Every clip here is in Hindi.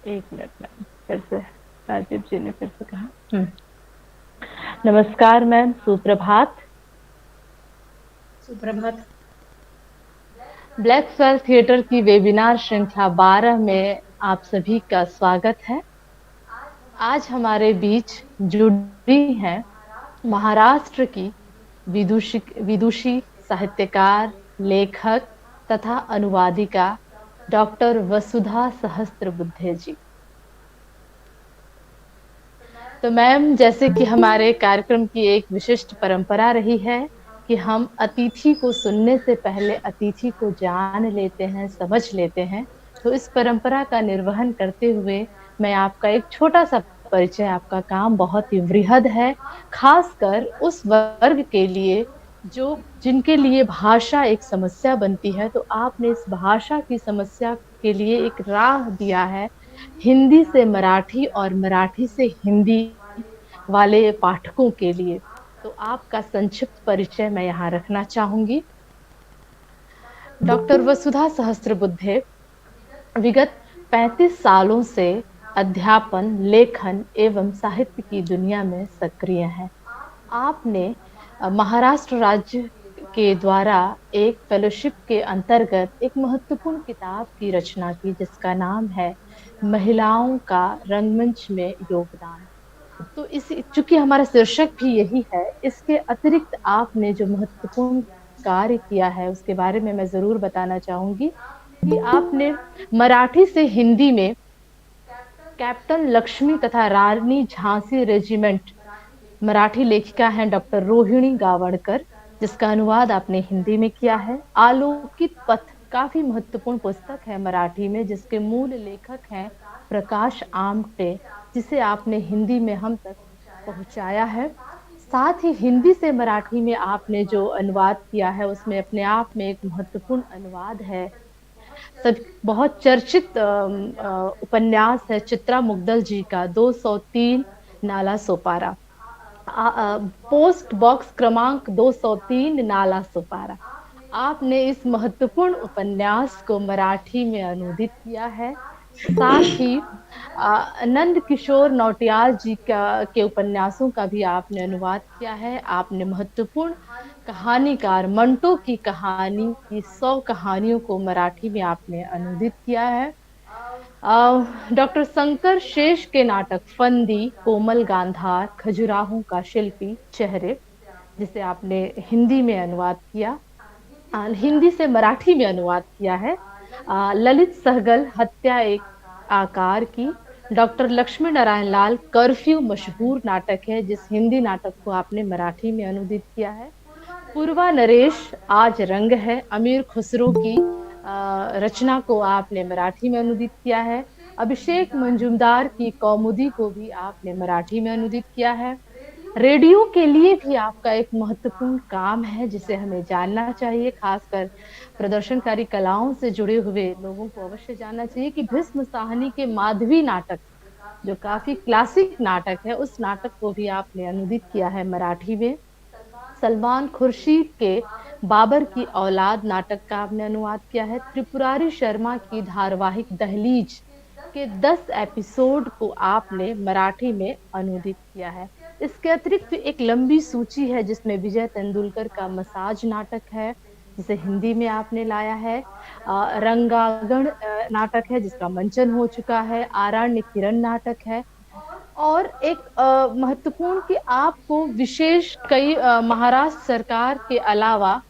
एक मिनट मैम, फिर से राजीव जी ने फिर से कहा। नमस्कार मैम, सुप्रभात। सुप्रभात। ब्लैक स्वेल थिएटर की वेबिनार श्रृंखला 12 में आप सभी का स्वागत है। आज हमारे बीच जुड़ी हैं महाराष्ट्र की विदुषी, साहित्यकार, लेखक तथा अनुवादिका डॉक्टर वसुधा सहस्त्रबुद्धे जी। तो मैम, जैसे कि हमारे कार्यक्रम की एक विशिष्ट परंपरा रही है कि हम अतिथि को सुनने से पहले अतिथि को जान लेते हैं, समझ लेते हैं। तो इस परंपरा का निर्वहन करते हुए मैं आपका एक छोटा सा परिचय, आपका काम बहुत ही वृहद है, खासकर उस वर्ग के लिए जो जिनके लिए भाषा एक समस्या बनती है। तो आपने इस भाषा की समस्या के लिए एक राह दिया है, हिंदी से मराठी और मराठी से हिंदी वाले पाठकों के लिए। तो आपका संक्षिप्त परिचय मैं यहाँ रखना चाहूंगी। डॉक्टर वसुधा सहस्त्रबुद्धे विगत 35 सालों से अध्यापन, लेखन एवं साहित्य की दुनिया में सक्रिय हैं। आपने महाराष्ट्र राज्य के द्वारा एक फेलोशिप के अंतर्गत एक महत्वपूर्ण किताब की रचना की, जिसका नाम है महिलाओं का रंगमंच में योगदान। तो इस चूंकि हमारा शीर्षक भी यही है, इसके अतिरिक्त आपने जो महत्वपूर्ण कार्य किया है उसके बारे में मैं जरूर बताना चाहूंगी कि आपने मराठी से हिंदी में कैप्टन लक्ष्मी तथा रानी झांसी रेजिमेंट, मराठी लेखिका हैं डॉक्टर रोहिणी गावड़कर, जिसका अनुवाद आपने हिंदी में किया है। आलोकित पथ काफी महत्वपूर्ण पुस्तक है मराठी में, जिसके मूल लेखक हैं प्रकाश आमटे, जिसे आपने हिंदी में हम तक पहुंचाया है। साथ ही हिंदी से मराठी में आपने जो अनुवाद किया है उसमें अपने आप में एक महत्वपूर्ण अनुवाद है। सब बहुत चर्चित उपन्यास है चित्रा मुग्दल जी का 203 नाला सोपारा, पोस्ट बॉक्स क्रमांक 203 नाला सुपारा। आपने इस महत्वपूर्ण उपन्यास को मराठी में अनुदित किया है। साथ ही नंद किशोर नौटियाल जी के उपन्यासों का भी आपने अनुवाद किया है। आपने महत्वपूर्ण कहानीकार मंटो की कहानी की 100 कहानियों को मराठी में आपने अनुदित किया है। डॉक्टर शंकर शेष के नाटक फंदी, कोमल गांधार, खजुराहों का शिल्पी, चेहरे, जिसे आपने हिंदी में अनुवाद किया, हिंदी से मराठी में अनुवाद किया है। ललित सहगल हत्या एक आकार की, डॉक्टर लक्ष्मी नारायण लाल कर्फ्यू मशहूर नाटक है, जिस हिंदी नाटक को आपने मराठी में अनुदित किया है। पूर्वा नरेश आज रंग है, अमीर खुसरो की रचना को आपने मराठी में अनुदित किया है। अभिषेक मंजुमदार की कौमुदी को भी आपने मराठी में अनुदित किया है। रेडियो के लिए भी आपका एक महत्वपूर्ण काम है, जिसे हमें जानना चाहिए, खासकर प्रदर्शनकारी कलाओं से जुड़े हुए लोगों को अवश्य जानना चाहिए कि भीष्म साहनी के माधवी नाटक, जो काफी क्लासिक नाटक है, उस नाटक को भी आपने अनुदित किया है मराठी में। सलमान खुर्शीद के बाबर की औलाद नाटक का आपने अनुवाद किया है। त्रिपुरारी शर्मा की धारावाहिक दहलीज के 10 एपिसोड को आपने मराठी में अनुदित किया है। इसके अतिरिक्त एक लंबी सूची है जिसमें विजय तेंदुलकर का मसाज नाटक है, जिसे हिंदी में आपने लाया है। रंगागण नाटक है जिसका मंचन हो चुका है। आरण्य किरण नाटक है। और एक महत्वपूर्ण कि आपको विशेष कई महाराष्ट्र सरकार के अलावा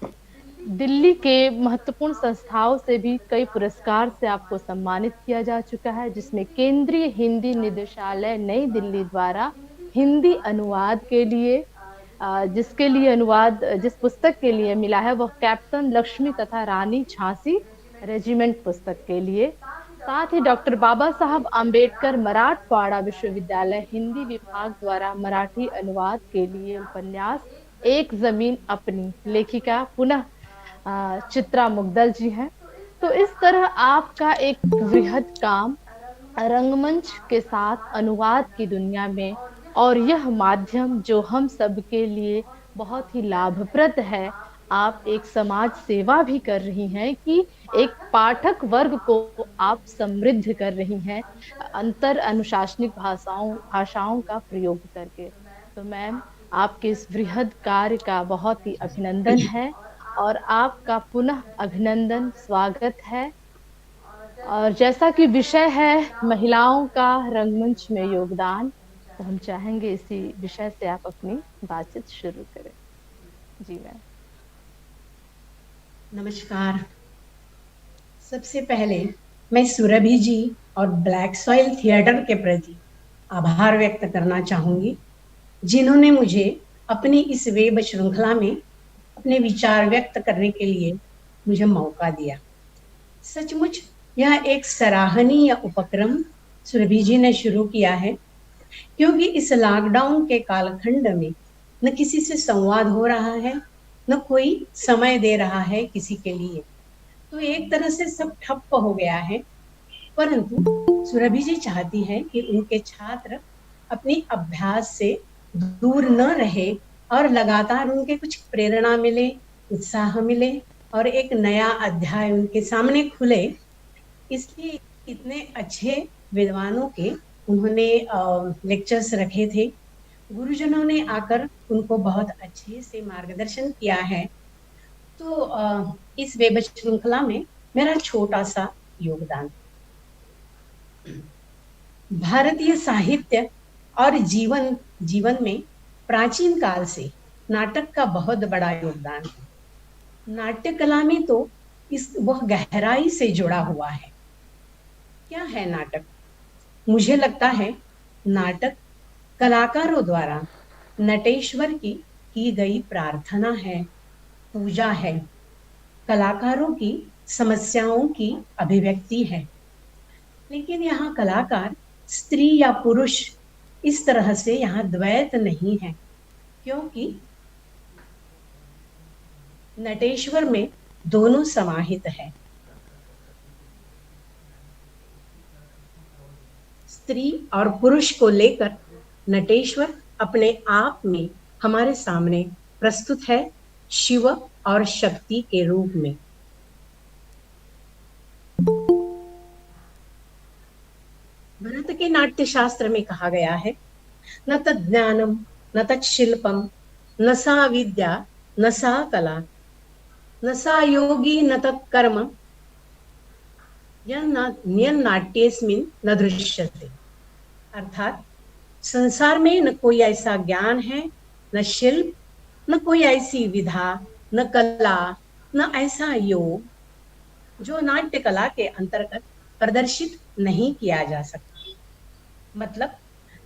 दिल्ली के महत्वपूर्ण संस्थाओं से भी कई पुरस्कार से आपको सम्मानित किया जा चुका है, जिसमें केंद्रीय हिंदी निदेशालय नई दिल्ली द्वारा हिंदी अनुवाद के लिए जिसके लिए अनुवाद जिस पुस्तक के लिए मिला है वह कैप्टन लक्ष्मी तथा रानी झांसी रेजिमेंट पुस्तक के लिए। साथ ही डॉक्टर बाबा साहब आम्बेडकर मराठवाड़ा विश्वविद्यालय हिंदी विभाग द्वारा मराठी अनुवाद के लिए उपन्यास एक जमीन अपनी, लेखिका पुनः चित्रा मुग्दल जी हैं। तो इस तरह आपका एक वृहद काम रंगमंच के साथ अनुवाद की दुनिया में, और यह माध्यम जो हम सब के लिए बहुत ही लाभप्रद है, आप एक समाज सेवा भी कर रही हैं कि एक पाठक वर्ग को आप समृद्ध कर रही हैं अंतर अनुशासनिक भाषाओं का प्रयोग करके। तो मैम, आपके इस बृहद कार्य का बहुत ही अभिनंदन है और आपका पुनः अभिनंदन स्वागत है। और जैसा कि विषय है महिलाओं का रंगमंच में योगदान, तो हम चाहेंगे इसी विषय से आप अपनी बातचीत शुरू करें। जी मैम। नमस्कार। सबसे पहले मैं सुरभि जी और ब्लैक सॉइल थिएटर के प्रति आभार व्यक्त करना चाहूंगी, जिन्होंने मुझे अपनी इस वेब श्रृंखला में अपने विचार व्यक्त करने के लिए मुझे मौका दिया। सचमुच यह एक सराहनीय उपक्रम सुरभि जी ने शुरू किया है, क्योंकि इस लॉकडाउन के कालखंड में न किसी से संवाद हो रहा है, न कोई समय दे रहा है किसी के लिए। तो एक तरह से सब ठप्प हो गया है। परंतु सुरभि जी चाहती है कि उनके छात्र अपनी अभ्यास से दूर न रहे और लगातार उनके कुछ प्रेरणा मिले, उत्साह मिले और एक नया अध्याय उनके सामने खुले। इसलिए इतने अच्छे विद्वानों के उन्होंने लेक्चर्स रखे थे। गुरुजनों ने आकर उनको बहुत अच्छे से मार्गदर्शन किया है। तो इस वेब श्रृंखला में मेरा छोटा सा योगदान। भारतीय साहित्य और जीवन में प्राचीन काल से नाटक का बहुत बड़ा योगदान है। नाट्य कला में तो वह गहराई से जुड़ा हुआ है। क्या है नाटक? मुझे लगता है नाटक कलाकारों द्वारा नटेश्वर की गई प्रार्थना है, पूजा है, कलाकारों की समस्याओं की अभिव्यक्ति है। लेकिन यहाँ कलाकार स्त्री या पुरुष इस तरह से यहाँ द्वैत नहीं है, क्योंकि नटेश्वर में दोनों समाहित है। स्त्री और पुरुष को लेकर नटेश्वर अपने आप में हमारे सामने प्रस्तुत है, शिव और शक्ति के रूप में। भरत के नाट्य शास्त्र में कहा गया है, न तज्ज्ञानम न तत्शिल्पम न सा विद्या न सा कला न सा योगी न तत्कर्म नाट्यस्मिन् न दृश्यते। अर्थात संसार में न कोई ऐसा ज्ञान है, न शिल्प, न कोई ऐसी विधा, न कला, न ऐसा योग जो नाट्य कला के अंतर्गत प्रदर्शित नहीं किया जा सकता। मतलब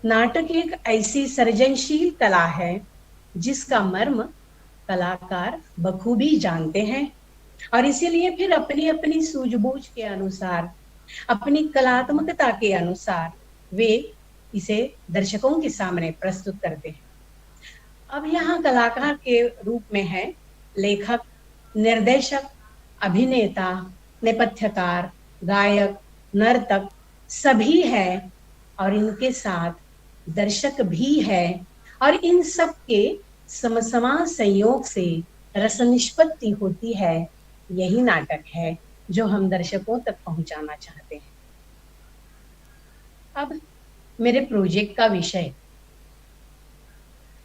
नाटक एक ऐसी सृजनशील कला है जिसका मर्म कलाकार बखूबी जानते हैं और इसीलिए फिर अपनी अपनी सूझबूझ के अनुसार, अपनी कलात्मकता के अनुसार वे इसे दर्शकों के सामने प्रस्तुत करते हैं। अब यहाँ कलाकार के रूप में है लेखक, निर्देशक, अभिनेता, नेपथ्यकार, गायक, नर्तक, सभी है और इनके साथ दर्शक भी है और इन सब के समसमा संयोग से रस निष्पत्ति होती है। यही नाटक है जो हम दर्शकों तक पहुंचाना चाहते हैं। अब मेरे प्रोजेक्ट का विषय,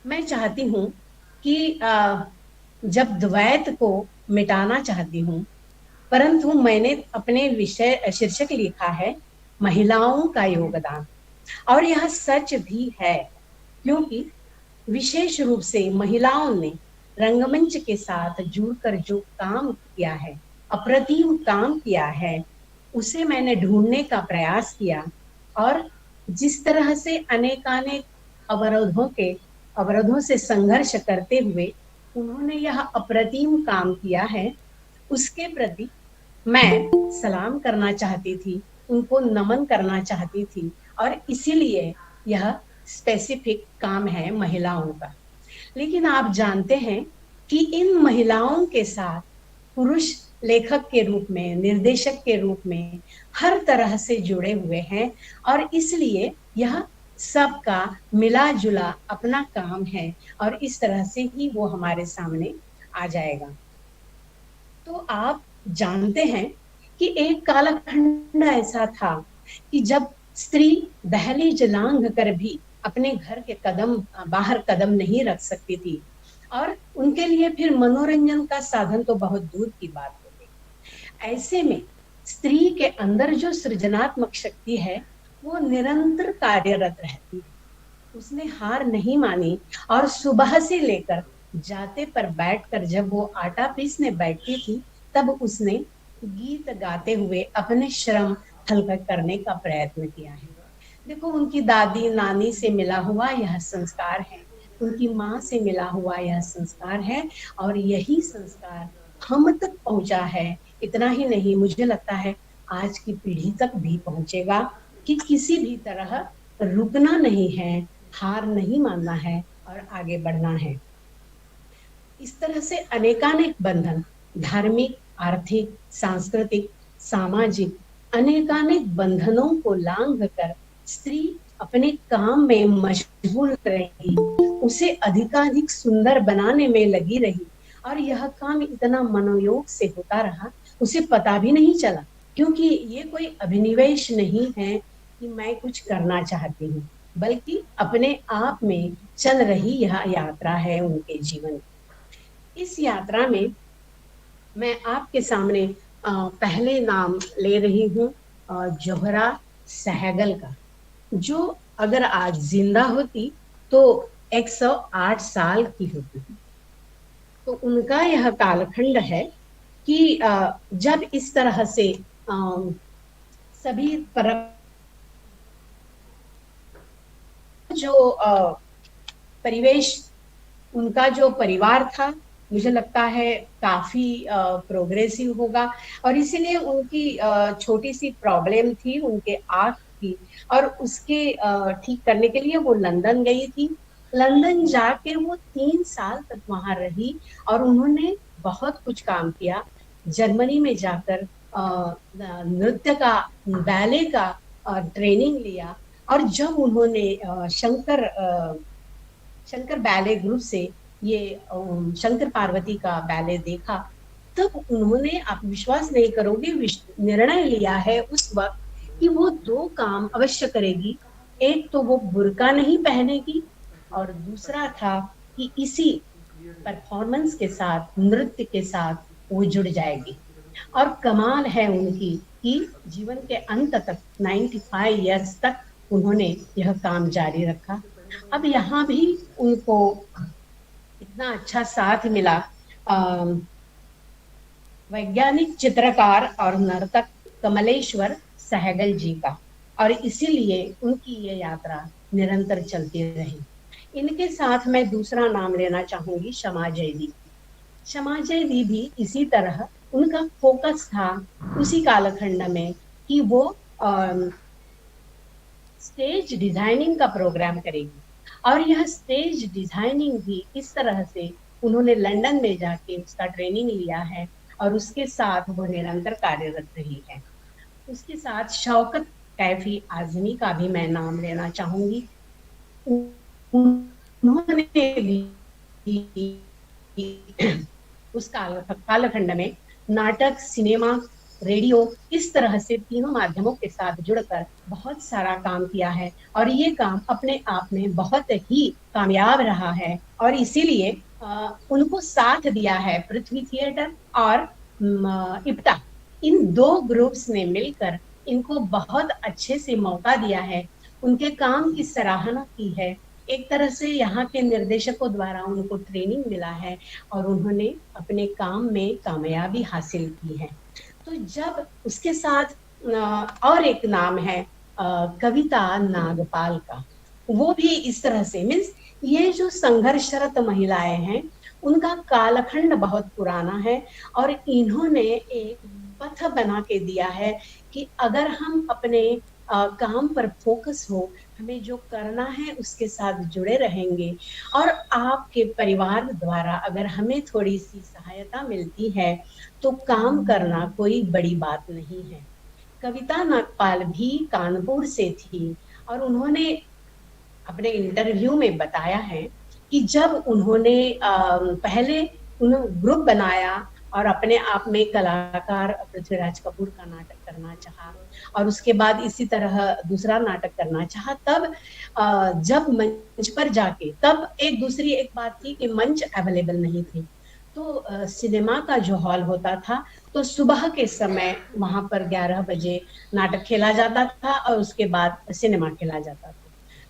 मैं चाहती हूँ कि जब द्वैत को मिटाना चाहती हूँ, परंतु मैंने अपने विषय शीर्षक लिखा है महिलाओं का योगदान। और यह सच भी है, क्योंकि विशेष रूप से महिलाओं ने रंगमंच के साथ जुड़कर जो काम किया है, अप्रतिम काम किया है, उसे मैंने ढूंढने का प्रयास किया और जिस तरह से अनेकानेक अवरोधों से संघर्ष करते हुए उन्होंने यह अप्रतिम काम किया है, उसके प्रति मैं सलाम करना चाहती थी, उनको नमन करना चाहती थी और इसीलिए यह स्पेसिफिक काम है महिलाओं का। लेकिन आप जानते हैं कि इन महिलाओं के साथ पुरुष लेखक के रूप में, निर्देशक के रूप में हर तरह से जुड़े हुए हैं और इसलिए यह सबका मिला जुला अपना काम है और इस तरह से ही वो हमारे सामने आ जाएगा। तो आप जानते हैं कि एक कालखंड ऐसा था कि जब स्त्री दहलीज लांघ कर भी अपने घर के कदम बाहर कदम नहीं रख सकती थी, और उनके लिए फिर मनोरंजन का साधन तो बहुत दूर की बात हो गई। ऐसे में स्त्री के अंदर जो सृजनात्मक शक्ति है वो निरंतर कार्यरत रहती है। उसने हार नहीं मानी, और सुबह से लेकर जाते पर बैठकर जब वो आटा पीसने बैठती थी, तब उसने गीत गाते हुए अपने श्रम हल्का करने का प्रयत्न किया है। देखो, उनकी दादी नानी से मिला हुआ यह संस्कार है, उनकी माँ से मिला हुआ यह संस्कार है, और यही संस्कार हम तक पहुंचा है। इतना ही नहीं, मुझे लगता है आज की पीढ़ी तक भी पहुंचेगा कि किसी भी तरह रुकना नहीं है, हार नहीं मानना है और आगे बढ़ना है। इस तरह से अनेकानेक बंधन, धार्मिक, आर्थिक, सांस्कृतिक, सामाजिक, अनेकानेक बंधनों को लांघ कर स्त्री अपने काम में मशगूल रही, उसे अधिकाधिक सुंदर बनाने में लगी रही, और यह काम इतना मनोयोग से होता रहा, उसे पता भी नहीं चला, क्योंकि ये कोई अभिनिवेश नहीं है कि मैं कुछ करना चाहती हूँ, बल्कि अपने आप में चल रही यह यात्रा है उनके जीवन की। इस यात्रा में मैं आपके सामने पहले नाम ले रही हूँ जोहरा सहगल का, जो अगर आज जिंदा होती तो 108 साल की होती। तो उनका यह कालखंड है कि जब इस तरह से सभी पर जो परिवेश, उनका जो परिवार था, मुझे लगता है काफी प्रोग्रेसिव होगा, और इसीलिए उनकी छोटी सी प्रॉब्लम थी, उनके आंख की, और उसके ठीक करने के लिए वो लंदन गई थी। लंदन जाके वो 3 साल तक वहां रही, और उन्होंने बहुत कुछ काम किया। जर्मनी में जाकर नृत्य का, बैले का ट्रेनिंग लिया, और जब उन्होंने शंकर बैले ग्रुप से ये शंकर पार्वती का बैले देखा, तब उन्होंने, आप विश्वास नहीं करोगे, निर्णय लिया है उस वक्त कि वो 2 काम अवश्य करेगी। एक तो वो बुर्का नहीं पहनेगी, और दूसरा था कि इसी परफॉर्मेंस के साथ, नृत्य के साथ वो जुड़ जाएगी। और कमाल है उनकी कि जीवन के अंत तक, 95 ईयर्स तक उन्होंने यह काम जारी रखा। अब यहाँ भी उनको इतना अच्छा साथ मिला वैज्ञानिक, चित्रकार और नर्तक कमलेश्वर सहगल जी का, और इसीलिए उनकी ये यात्रा निरंतर चलती रही। इनके साथ मैं दूसरा नाम लेना चाहूंगी शमा जयदी। शमा जयदी भी इसी तरह, उनका फोकस था उसी कालखंड में कि वो स्टेज डिजाइनिंग का प्रोग्राम करेगी, और यह स्टेज डिजाइनिंग भी इस तरह से उन्होंने लंदन में जाके उसका ट्रेनिंग लिया है, और उसके साथ वो निरंतर कार्यरत रही है। उसके साथ शौकत कैफी आजमी का भी मैं नाम लेना चाहूंगी। उन्होंने भी उस कालखंड में नाटक, सिनेमा, रेडियो, इस तरह से तीनों माध्यमों के साथ जुड़कर बहुत सारा काम किया है, और ये काम अपने आप में बहुत ही कामयाब रहा है, और इसीलिए उनको साथ दिया है पृथ्वी थिएटर और इप्टा। इन 2 ग्रुप्स ने मिलकर इनको बहुत अच्छे से मौका दिया है, उनके काम की सराहना की है। एक तरह से यहाँ के निर्देशकों द्वारा उनको ट्रेनिंग मिला है, और उन्होंने अपने काम में कामयाबी हासिल की है। तो जब उसके साथ और एक नाम है कविता नागपाल का, वो भी इस तरह से, मीन्स ये जो संघर्षरत महिलाएं हैं, उनका कालखंड बहुत पुराना है, और इन्होंने एक पथ बना के दिया है कि अगर हम अपने काम पर फोकस हो, हमें जो करना है उसके साथ जुड़े रहेंगे, और आपके परिवार द्वारा अगर हमें थोड़ी सी सहायता मिलती है, तो काम करना कोई बड़ी बात नहीं है। कविता नागपाल भी कानपुर से थी, और उन्होंने अपने इंटरव्यू में बताया है कि जब उन्होंने पहले ग्रुप बनाया, और अपने आप में कलाकार पृथ्वीराज कपूर का नाटक करना चाहा, और उसके बाद इसी तरह दूसरा नाटक करना चाहा। तब जब मंच पर जाके, तब एक दूसरी एक बात थी कि मंच अवेलेबल नहीं थे, तो सिनेमा का जो हॉल होता था, तो सुबह के समय वहां पर 11 बजे नाटक खेला जाता था और उसके बाद सिनेमा खेला जाता था।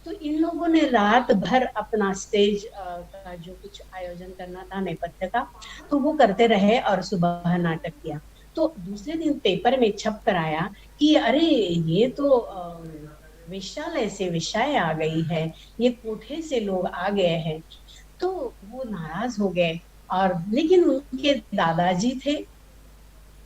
तो इन लोगों ने रात भर अपना स्टेज का जो कुछ आयोजन करना था नेपथ्य का, तो वो करते रहे और सुबह नाटक किया। तो दूसरे दिन पेपर में छप कर आया कि अरे ये तो वेश्यालय से वेश्याएं आ गई है, ये कोठे से लोग आ गए हैं। तो वो नाराज हो गए, और लेकिन उनके दादाजी थे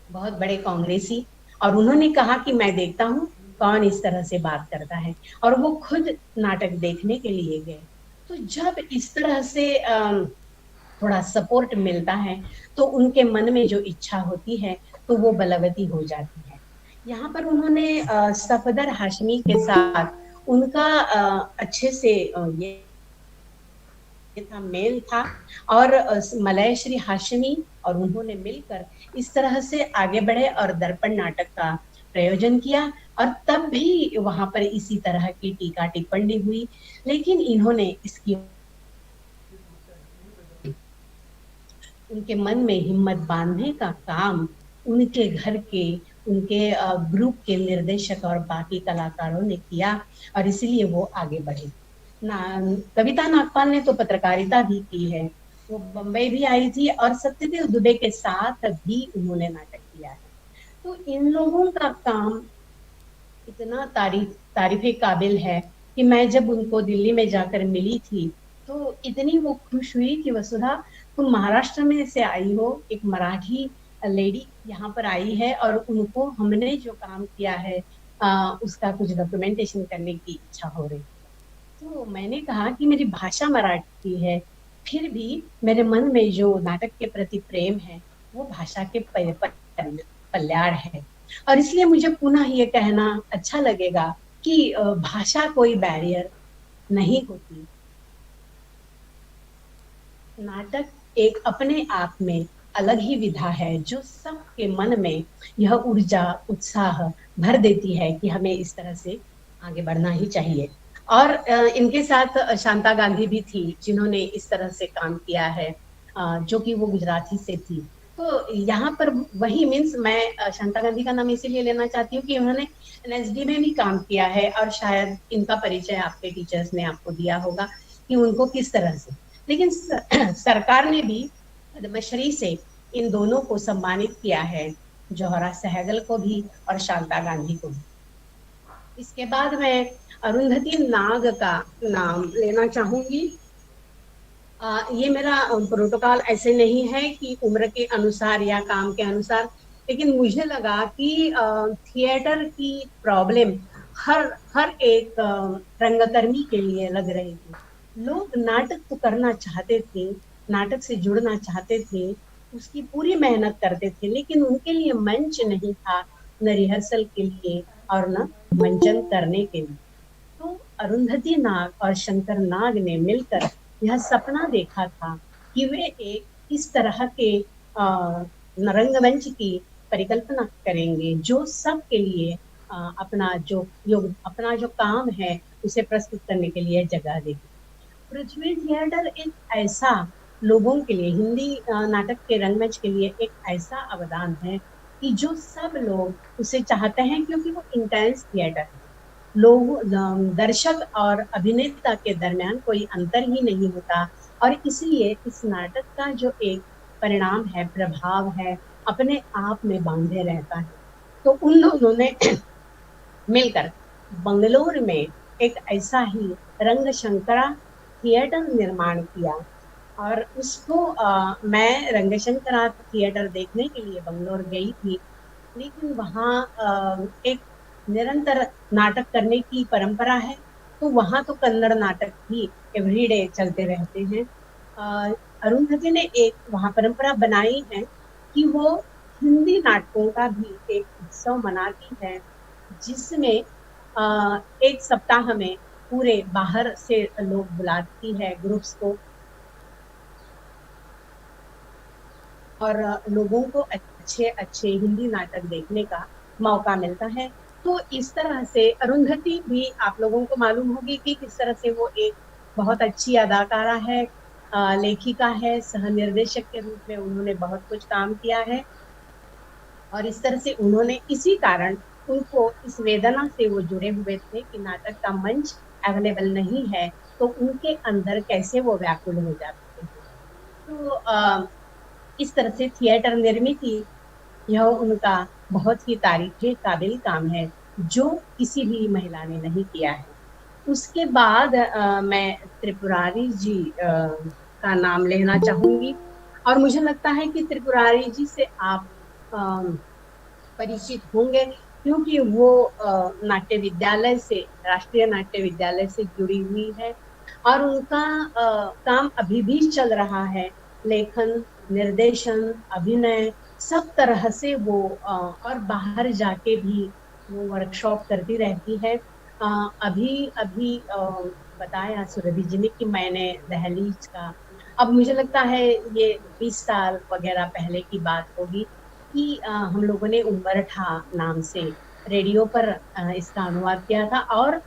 बहुत बड़े कांग्रेसी, और उन्होंने कहा कि मैं देखता हूँ कौन इस तरह से बात करता है, और वो खुद नाटक देखने के लिए गए। तो जब इस तरह से थोड़ा सपोर्ट मिलता है, तो उनके मन में जो इच्छा होती है तो वो बलवती हो जाती है। यहाँ पर उन्होंने सफदर हाशमी के साथ उनका अच्छे से ये था, मेल था, और मलय श्री हाशमी और उन्होंने मिलकर इस तरह से आगे बढ़े और दर्पण नाटक का प्रयोजन किया, और तब भी वहां पर इसी तरह की टीका टिप्पणी हुई। लेकिन इन्होंने इसकी उनके मन में हिम्मत बांधने का काम उनके घर के, उनके ग्रुप के निर्देशक और बाकी कलाकारों ने किया, और इसीलिए वो आगे बढ़े। ना कविता नागपाल ने तो पत्रकारिता भी की है, वो बम्बई भी आई थी और सत्यदेव दुबे के साथ भी उन्होंने नाटक किया है। तो इन लोगों का काम इतना तारीफे काबिल है कि मैं जब उनको दिल्ली में जाकर मिली थी, तो इतनी वो खुश हुई कि वसुधा तुम महाराष्ट्र में से आई हो, एक मराठी लेडी यहाँ पर आई है और उनको हमने जो काम किया है उसका कुछ डॉक्यूमेंटेशन करने की इच्छा हो रही। तो मैंने कहा कि मेरी भाषा मराठी है, फिर भी मेरे मन में जो नाटक के प्रति प्रेम है वो भाषा के पल्याड़ है, और इसलिए मुझे पुनः ये कहना अच्छा लगेगा कि भाषा कोई बैरियर नहीं होती। नाटक एक अपने आप में अलग ही विधा है जो सबके मन में यह ऊर्जा उत्साह भर देती है कि हमें इस तरह से आगे बढ़ना ही चाहिए। और इनके साथ शांता गांधी भी थी जिन्होंने इस तरह से काम किया है, जो कि वो गुजराती से थी। तो यहाँ पर वही मीन्स मैं शांता गांधी का नाम इसीलिए लेना चाहती हूँ कि उन्होंने एनएसडी में भी काम किया है, और शायद इनका परिचय आपके टीचर्स ने आपको दिया होगा कि उनको किस तरह से। लेकिन सरकार ने भी पद्मश्री से इन दोनों को सम्मानित किया है, जौहरा सहगल को भी और शांता गांधी को भी। इसके बाद मैं अरुंधति नाग का नाम लेना चाहूंगी। ये मेरा प्रोटोकॉल ऐसे नहीं है कि उम्र के अनुसार या काम के अनुसार, लेकिन मुझे लगा कि थिएटर की प्रॉब्लम हर हर एक रंगकर्मी के लिए लग रही थी। लोग नाटक तो करना चाहते थे, नाटक से जुड़ना चाहते थे, उसकी पूरी मेहनत करते थे, लेकिन उनके लिए मंच नहीं था, न रिहर्सल के लिए और न मंचन करने के लिए। तो अरुंधति नाग और शंकर नाग ने मिलकर यह सपना देखा था कि वे एक इस तरह के रंगमंच की परिकल्पना करेंगे जो सबके लिए अपना जो काम है उसे प्रस्तुत करने के लिए जगह देगी। पृथ्वी थिएटर एक ऐसा लोगों के लिए, हिंदी नाटक के रंगमंच के लिए एक ऐसा अवदान है कि जो सब लोग उसे चाहते हैं, क्योंकि वो इंटेंस थिएटर है। लोग दर्शक और अभिनेता के दरमियान कोई अंतर ही नहीं होता, और इसलिए इस नाटक का जो एक परिणाम है, प्रभाव है, अपने आप में बांधे रहता है। तो उन लोगों ने मिलकर बंगलोर में एक ऐसा ही रंग शंकरा थिएटर निर्माण किया, और उसको मैं रंगशंकरा थिएटर देखने के लिए बंगलोर गई थी। लेकिन वहाँ एक निरंतर नाटक करने की परंपरा है, तो वहाँ तो कन्नड़ नाटक भी एवरीडे चलते रहते हैं। अरुंधति ने एक वहाँ परंपरा बनाई है कि वो हिंदी नाटकों का भी एक उत्सव मनाती है, जिसमें एक सप्ताह में पूरे बाहर से लोग बुलाती है ग्रुप्स को, और लोगों को अच्छे अच्छे हिंदी नाटक देखने का मौका मिलता है। तो इस तरह से अरुंधति भी आप लोगों को मालूम होगी कि किस तरह से वो एक बहुत अच्छी अदाकारा है, लेखिका है, सह निर्देशक के रूप में उन्होंने बहुत कुछ काम किया है। और इस तरह से उन्होंने इसी कारण उनको इस वेदना से वो जुड़े हुए थे कि नाटक का मंच अवेलेबल नहीं है, तो उनके अंदर कैसे वो व्याकुल हो जाते हैं। तो इस तरह से थिएटर निर्मित, यह उनका बहुत ही तारीफे काबिल काम है जो किसी भी महिला ने नहीं किया है। उसके बाद मैं त्रिपुरारी जी का नाम लेना चाहूंगी। और मुझे लगता है कि त्रिपुरारी जी से आप परिचित होंगे, क्योंकि वो नाट्य विद्यालय से, राष्ट्रीय नाट्य विद्यालय से जुड़ी हुई है। और उनका काम अभी भी चल रहा है। लेखन, निर्देशन, अभिनय, सब तरह से वो और बाहर जाके भी वो वर्कशॉप करती रहती है। अभी अभी बताया सुरभि जी ने कि मैंने दहलीज का, अब मुझे लगता है ये 20 साल वगैरह पहले की बात होगी कि हम लोगों ने उम्बरठा नाम से रेडियो पर इसका अनुवाद किया था। और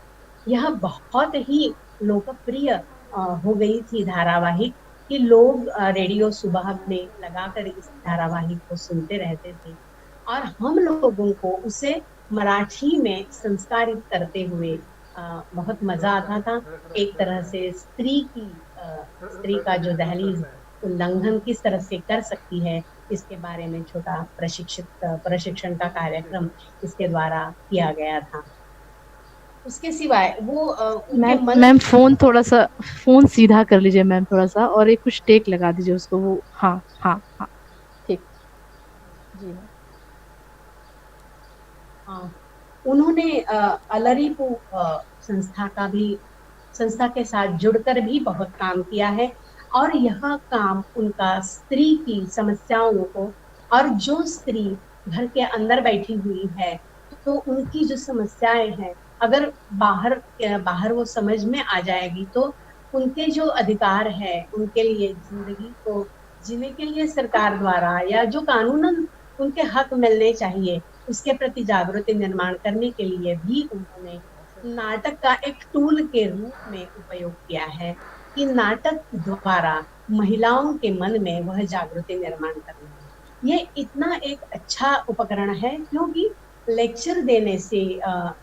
यह बहुत ही लोकप्रिय हो गई थी धारावाहिक, कि लोग रेडियो सुबह में लगाकर इस धारावाहिक को सुनते रहते थे। और हम लोगों को उसे मराठी में संस्कारित करते हुए बहुत मजा आता था। एक तरह से स्त्री का जो दहलीज उल्लंघन किस तरह से कर सकती है, इसके बारे में छोटा प्रशिक्षण का कार्यक्रम इसके द्वारा किया गया था। उसके सिवाय वो उनके मैम मन। मैम फोन थोड़ा सा, फोन सीधा कर लीजिए मैम थोड़ा सा, और एक कुछ टेक लगा दीजिए उसको, वो हाँ हाँ हाँ, ठीक। जी मैम। हाँ, उन्होंने अलरीपू संस्था के साथ जुड़कर भी बहुत काम किया है। और यह काम उनका स्त्री की समस्याओं को, और जो स्त्री घर के अंदर बैठी हुई है, तो उनकी जो समस्याएं हैं, अगर बाहर बाहर वो समझ में आ जाएगी, तो उनके जो अधिकार है, उनके लिए जिंदगी को जीने के लिए सरकार द्वारा या जो कानूनन उनके हक मिलने चाहिए, उसके प्रति जागृति निर्माण करने के लिए भी उन्होंने नाटक का एक टूल के रूप में उपयोग किया है, कि नाटक द्वारा महिलाओं के मन में वह जागृति निर्माण करना। ये इतना एक अच्छा उपकरण है, क्योंकि लेक्चर देने से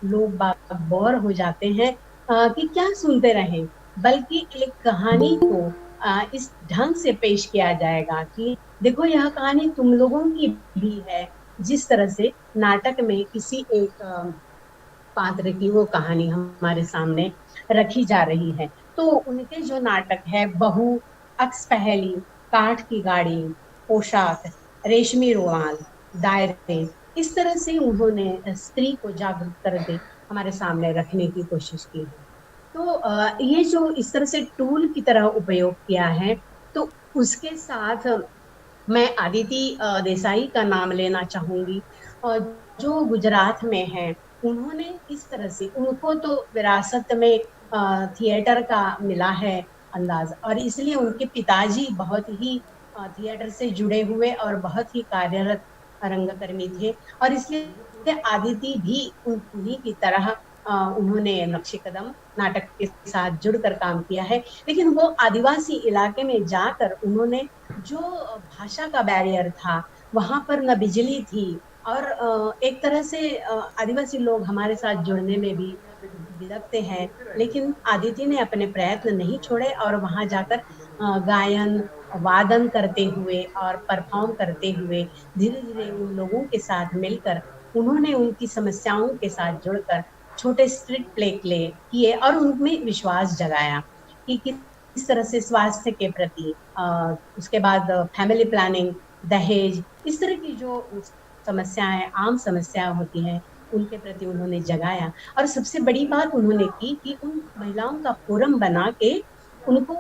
लोग बाग बोर हो जाते हैं कि क्या सुनते रहें, बल्कि एक कहानी को इस ढंग से पेश किया जाएगा कि देखो यह कहानी तुम लोगों की भी है। जिस तरह से नाटक में किसी एक पात्र की वो कहानी हमारे सामने रखी जा रही है, तो उनके जो नाटक है, बहू, अक्स पहेली, काठ की गाड़ी, पोशाक, रेशमी रुमाल, दायरे, इस तरह से उन्होंने स्त्री को जागरूक कर दे हमारे सामने रखने की कोशिश की है। तो ये जो इस तरह से टूल की तरह उपयोग किया है, तो उसके साथ मैं आदिति देसाई का नाम लेना चाहूंगी, और जो गुजरात में है। उन्होंने इस तरह से, उनको तो विरासत में थिएटर का मिला है अंदाज, और इसलिए उनके पिताजी बहुत ही थिएटर से जुड़े हुए और बहुत ही कार्यरत रंगकर्मी थे। और इसलिए आदिति भी उन्हीं की तरह उन्होंने नक्शे कदम नाटक के साथ जुड़कर काम किया है। लेकिन वो आदिवासी इलाके में जाकर उन्होंने, जो भाषा का बैरियर था, वहां पर न बिजली थी, और एक तरह से आदिवासी लोग हमारे साथ जुड़ने में भी बिदकते हैं। लेकिन आदिति ने अपने प्रयत्न नहीं छोड़े, और वहां जाकर गायन, वादन करते हुए और परफॉर्म करते हुए धीरे धीरे उन लोगों के साथ मिलकर उन्होंने उनकी समस्याओं के साथ जुड़कर छोटे स्ट्रीट प्ले किए, और उनमें विश्वास जगाया कि किस तरह से स्वास्थ्य के प्रति, उसके बाद फैमिली प्लानिंग, दहेज, इस तरह की जो समस्याएं, आम समस्या होती हैं, उनके प्रति उन्होंने जगाया। और सबसे बड़ी बात उन्होंने की कि उन महिलाओं का फोरम बना के उनको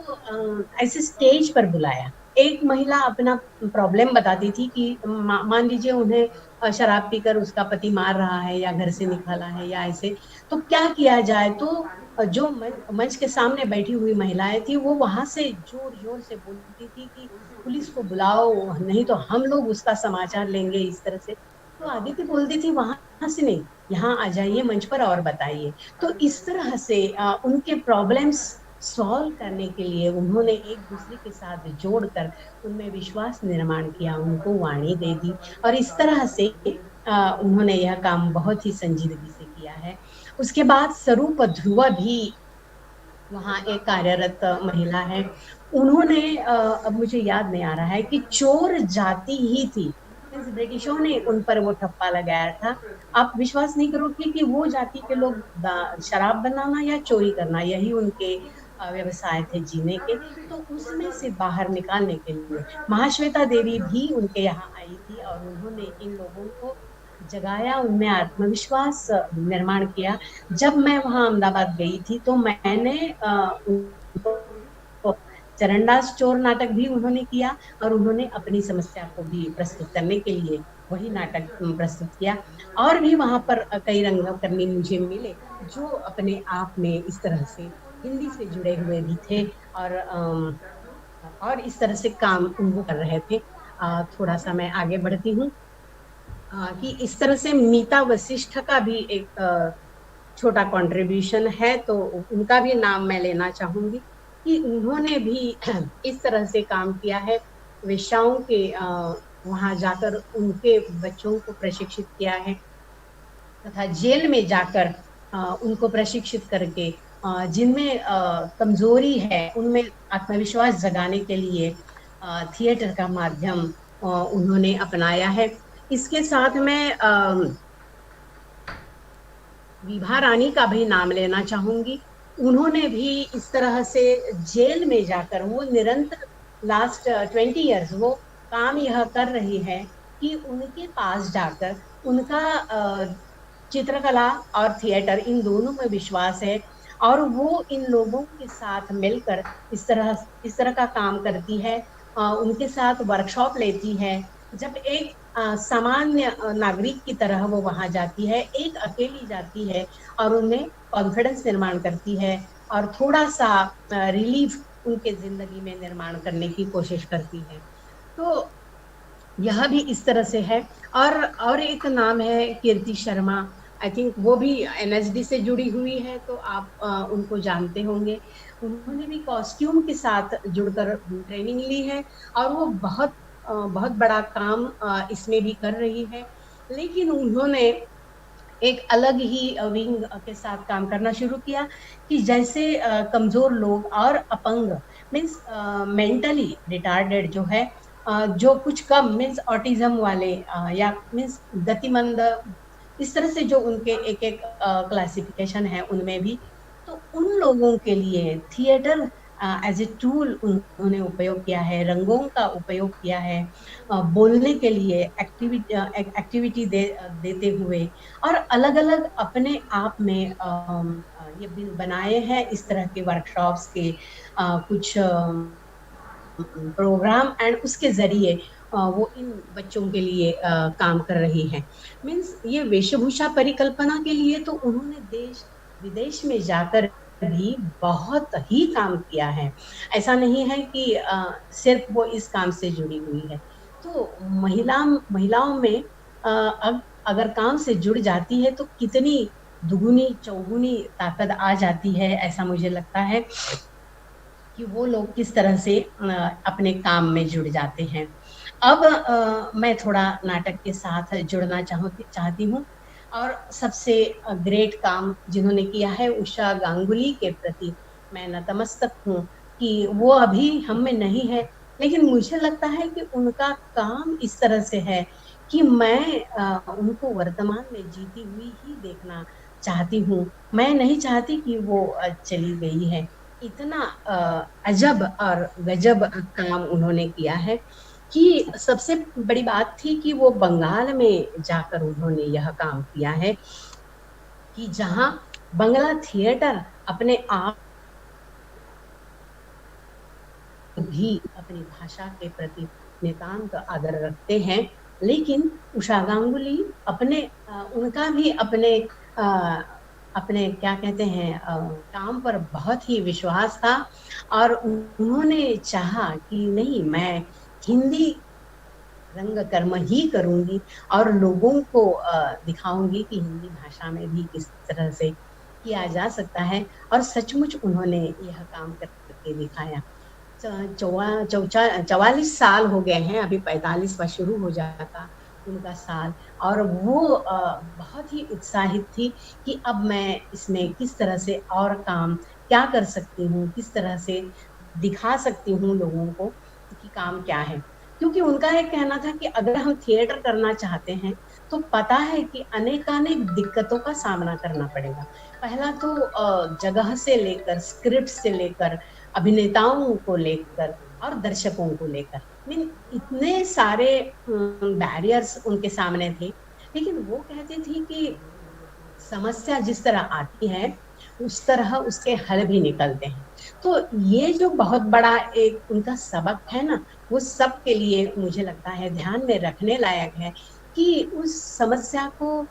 ऐसे स्टेज पर बुलाया। एक महिला अपना प्रॉब्लम बताती थी कि मान लीजिए उन्हें शराब पीकर उसका पति मार रहा है, या घर से निकाला है, या ऐसे, तो क्या किया जाए। तो जो मंच के सामने बैठी हुई महिलाएं थी वो वहां से जोर जोर से बोलती थी कि पुलिस को बुलाओ, नहीं तो हम लोग उसका समाचार लेंगे, इस तरह से। तो आदित्य बोलती थी वहां से नहीं, यहाँ आ जाइए मंच पर और बताइए। तो इस तरह से उनके प्रॉब्लम्स सॉल्व करने के लिए उन्होंने एक दूसरे के साथ जोड़कर उनमें विश्वास निर्माण किया, उनको वाणी दे दी। और इस तरह से उन्होंने यह काम बहुत ही संजीदगी से किया है। उसके बाद स्वरूप ध्रुव भी वहाँ एक कार्यरत महिला है। उन्होंने अब मुझे याद नहीं आ रहा है कि चोर जाति ही थी, मीन्स ब्रिटिशों ने उन पर वो ठप्पा लगाया था। आप विश्वास नहीं करोगे कि वो जाति के लोग शराब बनाना या चोरी करना, यही उनके व्यवसाय थे जीने के। तो उसमें से बाहर निकालने के लिए महाश्वेता देवी भी उनके यहाँ आई थी और उन्होंने इन लोगों को जगाया, उनमें आत्मविश्वास निर्माण किया। जब मैं वहां अहमदाबाद गई थी तो मैंने उनको चरणदास चोर नाटक भी उन्होंने किया और उन्होंने अपनी समस्या को भी प्रस्तुत करने के लिए वही नाटक प्रस्तुत किया। और भी वहां पर कई रंगकर्मी मुझे मिले जो अपने आप में इस तरह से हिंदी से जुड़े हुए भी थे और इस तरह से काम वो कर रहे थे। थोड़ा सा मैं आगे बढ़ती हूँ कि इस तरह से मीता वशिष्ठ का भी एक छोटा कंट्रीब्यूशन है, तो उनका भी नाम मैं लेना चाहूंगी कि उन्होंने भी इस तरह से काम किया है। वेश्याओं के वहां जाकर उनके बच्चों को प्रशिक्षित किया है तथा जेल में जाकर उनको प्रशिक्षित करके जिनमें कमजोरी है उनमें आत्मविश्वास जगाने के लिए थिएटर का माध्यम उन्होंने अपनाया है। इसके साथ में विभा रानी का भी नाम लेना चाहूंगी। उन्होंने भी इस तरह से जेल में जाकर वो निरंतर लास्ट 20 इयर्स वो काम यह कर रही है कि उनके पास जाकर उनका चित्रकला और थिएटर इन दोनों में विश्वास है और वो इन लोगों के साथ मिलकर इस तरह का काम करती है। उनके साथ वर्कशॉप लेती है। जब एक सामान्य नागरिक की तरह वो वहां जाती है, एक अकेली जाती है और उन्हें कॉन्फिडेंस निर्माण करती है और थोड़ा सा रिलीफ उनके जिंदगी में निर्माण करने की कोशिश करती है। तो यह भी इस तरह से है। और एक नाम है कीर्ति शर्मा। आई थिंक वो भी एनएसडी से जुड़ी हुई है, तो आप उनको जानते होंगे। उन्होंने भी कॉस्ट्यूम के साथ जुड़कर ट्रेनिंग ली है और वो बहुत बड़ा काम इसमें भी कर रही है। लेकिन उन्होंने एक अलग ही विंग के साथ काम करना शुरू किया कि जैसे कमजोर लोग और अपंग, मीन्स मेंटली रिटार्डेड जो है, जो कुछ कम मीन्स ऑटिज्म वाले या मीन्स गतिमंद, इस तरह से जो उनके एक एक क्लासिफिकेशन है उनमें भी, तो उन लोगों के लिए थिएटर एज ए टूल उन्होंने उपयोग किया है, रंगों का उपयोग किया है, बोलने के लिए एक्टिविटी देते हुए और अलग अलग अपने आप में ये बनाए हैं इस तरह के वर्कशॉप्स के कुछ प्रोग्राम एंड उसके जरिए वो इन बच्चों के लिए काम कर रही हैं। मीन्स ये वेशभूषा परिकल्पना के लिए तो उन्होंने देश विदेश में जाकर भी बहुत ही काम किया है। ऐसा नहीं है कि सिर्फ वो इस काम से जुड़ी हुई है। तो महिलाओं में अगर काम से जुड़ जाती है तो कितनी दुगुनी चौगुनी ताकत आ जाती है, ऐसा मुझे लगता है कि वो लोग किस तरह से अपने काम में जुड़ जाते हैं। अब मैं थोड़ा नाटक के साथ जुड़ना चाहती हूँ और सबसे ग्रेट काम जिन्होंने किया है उषा गांगुली के प्रति मैं नतमस्तक हूँ कि वो अभी हम में नहीं है, लेकिन मुझे लगता है कि उनका काम इस तरह से है कि मैं उनको वर्तमान में जीती हुई ही देखना चाहती हूँ। मैं नहीं चाहती कि वो चली गई है। इतना अजब और गजब काम उन्होंने किया है कि सबसे बड़ी बात थी कि वो बंगाल में जाकर उन्होंने यह काम किया है कि जहां बंगला थिएटर अपने आप भी अपनी भाषा के प्रति नितांत आदर रखते हैं, लेकिन उषा गांगुली अपने उनका भी अपने अपने क्या कहते हैं काम पर बहुत ही विश्वास था, और उन्होंने चाहा कि नहीं, मैं हिंदी रंग कर्म ही करूंगी और लोगों को दिखाऊंगी कि हिंदी भाषा में भी किस तरह से किया जा सकता है। और सचमुच उन्होंने यह काम करके दिखाया। 44 साल हो गए हैं, अभी 45वां शुरू हो जाता उनका साल। और वो बहुत ही उत्साहित थी कि अब मैं इसमें किस तरह से और काम क्या कर सकती हूँ, किस तरह से दिखा सकती हूँ लोगों को कि काम क्या है। क्योंकि उनका एक कहना था कि अगर हम थिएटर करना चाहते हैं तो पता है कि अनेकानेक दिक्कतों का सामना करना पड़ेगा। पहला तो जगह से लेकर, स्क्रिप्ट से लेकर, अभिनेताओं को लेकर और दर्शकों को लेकर, मीन इतने सारे बैरियर्स उनके सामने थे। लेकिन वो कहती थी कि समस्या जिस तरह आती है उस तरह उसके हल भी निकलते हैं। तो ये जो बहुत बड़ा एक उनका सबक है ना, वो सबके लिए मुझे लगता है ध्यान में रखने लायक है कि उस समस्या को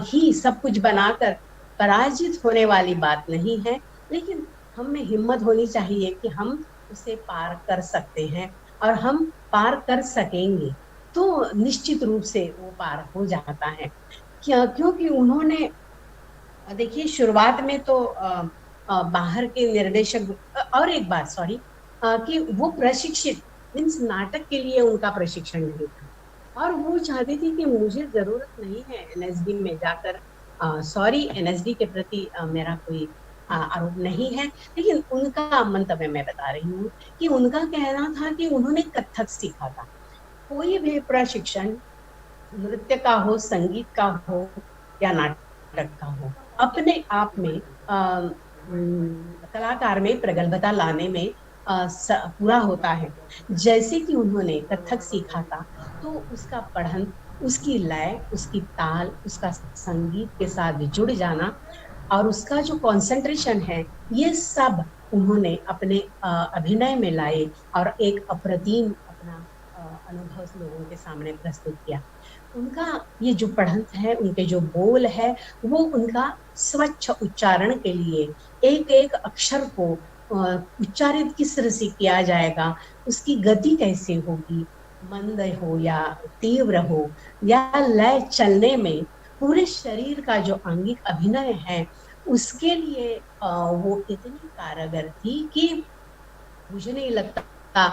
ही सब कुछ बनाकर पराजित होने वाली बात नहीं है। लेकिन हम में हिम्मत होनी चाहिए कि हम उसे पार कर सकते हैं और हम पार कर सकेंगे। तो निश्चित रूप से वो पार हो जाता है। क्योंकि उन्होंने देखिए शुरुआत में तो बाहर के निर्देशक, और एक बात सॉरी, कि वो प्रशिक्षित मीन्स नाटक के लिए उनका प्रशिक्षण नहीं था। और वो चाहती थी कि मुझे जरूरत नहीं है एनएसडी में जाकर, सॉरी एनएसडी के प्रति मेरा कोई आरोप नहीं है, लेकिन उनका मंतव्य मैं बता रही हूँ कि उनका कहना था कि उन्होंने कथक सीखा था। कोई भी प्रशिक्षण नृत्य का हो, संगीत का हो या नाटक का हो, अपने आप में कलाकार में प्रगल्भता लाने में पूरा होता है। जैसे कि उन्होंने कथक सीखा था तो उसका पढ़न, उसकी लय, उसकी ताल, उसका संगीत के साथ जुड़ जाना और उसका जो कंसंट्रेशन है, ये सब उन्होंने अपने अभिनय में लाए और एक अप्रतिम अपना अनुभव लोगों के सामने प्रस्तुत किया। उनका ये जो पढ़ंत है, उनके जो बोल है, वो उनका स्वच्छ उच्चारण के लिए एक एक अक्षर को उच्चारित किस तरह से किया जाएगा, उसकी गति कैसे होगी, मंद हो या तीव्र हो, या लय चलने में पूरे शरीर का जो आंगिक अभिनय है उसके लिए वो इतनी कारगर थी कि मुझे नहीं लगता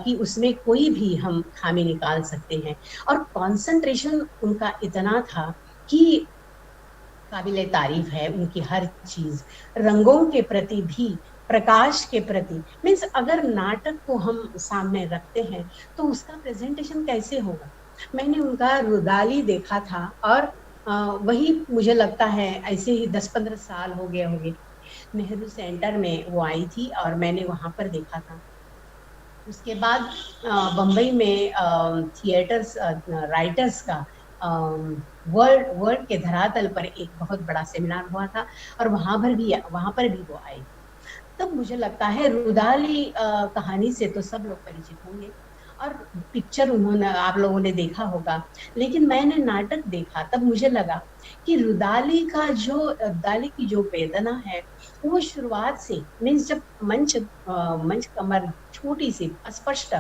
कि उसमें कोई भी हम खामी निकाल सकते हैं। और कंसंट्रेशन उनका इतना था कि काबिले तारीफ है उनकी हर चीज, रंगों के प्रति भी, प्रकाश के प्रति। मीन्स अगर नाटक को हम सामने रखते हैं तो उसका प्रेजेंटेशन कैसे होगा। मैंने उनका रुदाली देखा था और वही मुझे लगता है ऐसे ही 10-15 साल हो गए होंगे, नेहरू सेंटर में वो आई थी और मैंने वहां पर देखा था। उसके बाद बम्बई में थिएटर्स राइटर्स का वर्ल्ड वर्ल्ड के धरातल पर एक बहुत बड़ा सेमिनार हुआ था और वहां पर भी वो आई। तब मुझे लगता है रुदाली कहानी से तो सब लोग परिचित होंगे और पिक्चर उन्होंने आप लोगों ने देखा होगा। लेकिन मैंने नाटक देखा तब मुझे लगा कि रुदाली की जो वेदना है वो शुरुआत से, मीन्स जब मंच कमर छोटी सी अस्पष्ट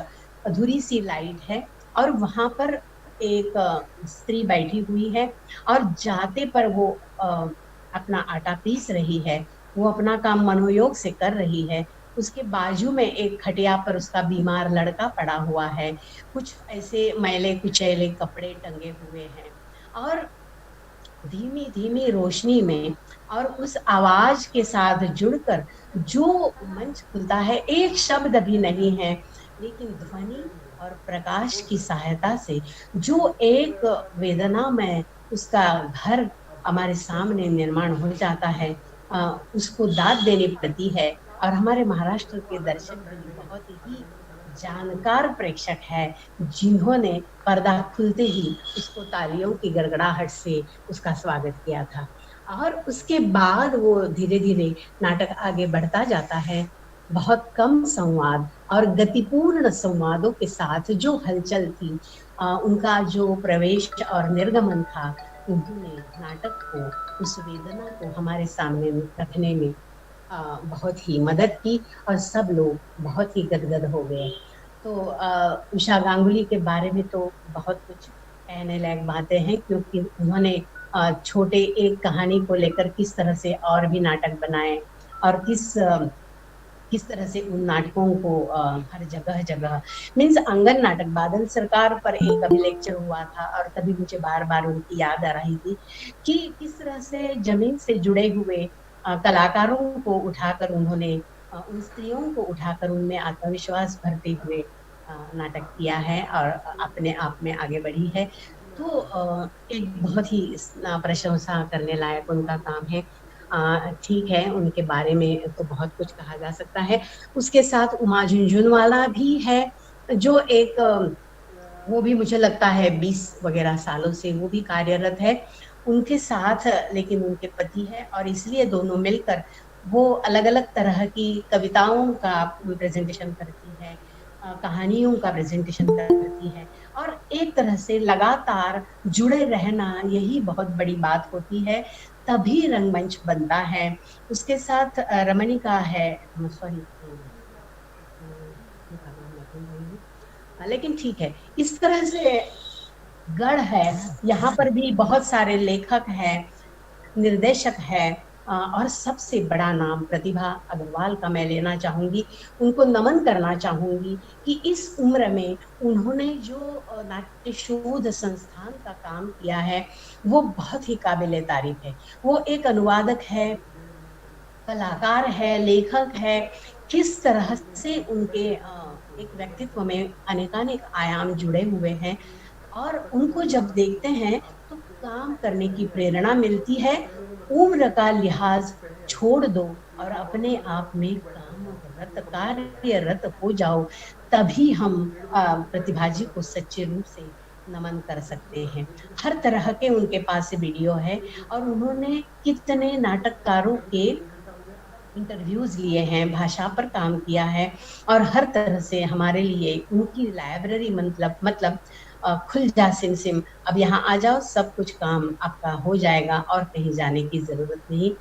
अधूरी सी लाइट है और वहां पर एक स्त्री बैठी हुई है और जाते पर वो अपना आटा पीस रही है, वो अपना काम मनोयोग से कर रही है। उसके बाजू में एक खटिया पर उसका बीमार लड़का पड़ा हुआ है, कुछ ऐसे मैले कुचैले कपड़े टंगे हुए हैं और धीमी धीमी रोशनी में और उस आवाज के साथ जुड़कर जो मंच खुलता है, एक शब्द भी नहीं है लेकिन ध्वनि और प्रकाश की सहायता से जो एक वेदना में उसका घर हमारे सामने निर्माण हो जाता है, उसको दाद देनी पड़ती है। और हमारे महाराष्ट्र के दर्शक भी बहुत ही जानकार प्रेक्षक है जिन्होंने पर्दा खुलते ही उसको तालियों की गड़गड़ाहट से उसका स्वागत किया था। और उसके बाद वो धीरे धीरे नाटक आगे बढ़ता जाता है, बहुत कम संवाद और गतिपूर्ण संवादों के साथ जो हलचल थी, उनका जो प्रवेश और निर्गमन था उन्होंने नाटक को, उस वेदना को हमारे सामने रखने में बहुत ही मदद की और सब लोग बहुत ही गदगद हो गए। तो उषा गांगुली के बारे में तो बहुत कुछ कहने लायक बातें हैं, क्योंकि उन्होंने छोटे एक कहानी को लेकर किस तरह से और भी नाटक बनाए, और किस तरह से उन नाटकों को हर जगह जगह मीन्स आंगन नाटक, बादल सरकार पर एक अभी लेक्चर हुआ था, और तभी मुझे बार बार उनकी याद आ रही थी कि किस तरह से जमीन से जुड़े हुए कलाकारों को उठाकर उन्होंने उन स्त्रियों को उठाकर उनमें आत्मविश्वास भरते हुए नाटक किया है और अपने आप में आगे बढ़ी है। तो एक बहुत ही प्रशंसा करने लायक उनका काम है। ठीक है, उनके बारे में तो बहुत कुछ कहा जा सकता है। उसके साथ उमा झुनझुनवाला भी है, जो एक वो भी मुझे लगता है 20 वगैरह सालों से वो भी कार्यरत है उनके साथ, लेकिन उनके पति है, और इसलिए दोनों मिलकर वो अलग अलग तरह की कविताओं का प्रेजेंटेशन करती है, कहानियों का प्रेजेंटेशन करती है, और एक तरह से लगातार जुड़े रहना यही बहुत बड़ी बात होती है, तभी रंगमंच बनता है। उसके साथ रमणिका है, सॉरी उनका नाम मैं भूल रही हूँ, लेकिन ठीक है, इस तरह से गढ़ है। यहाँ पर भी बहुत सारे लेखक हैं, निर्देशक है, और सबसे बड़ा नाम प्रतिभा अग्रवाल का मैं लेना चाहूंगी। उनको नमन करना चाहूंगी कि इस उम्र में उन्होंने जो नाट्य शोध संस्थान का काम किया है वो बहुत ही काबिले तारीफ है। वो एक अनुवादक है, कलाकार है, लेखक है, किस तरह से उनके एक व्यक्तित्व में अनेकानेक आयाम जुड़े हुए हैं, और उनको जब देखते हैं तो काम करने की प्रेरणा मिलती है। उम्र का लिहाज छोड़ दो और अपने आप में कामरत कार्यरत हो जाओ, तभी हम प्रतिभा जी को सच्चे रूप से नमन कर सकते हैं। हर तरह के उनके पास वीडियो है, और उन्होंने कितने नाटककारों के इंटरव्यूज लिए हैं, भाषा पर काम किया है, और हर तरह से हमारे लिए उनकी लाइब्रेरी मतलब खुल जा सिम सिम, अब यहाँ आ जाओ, सब कुछ काम आपका हो जाएगा और कहीं जाने की जरूरत नहीं।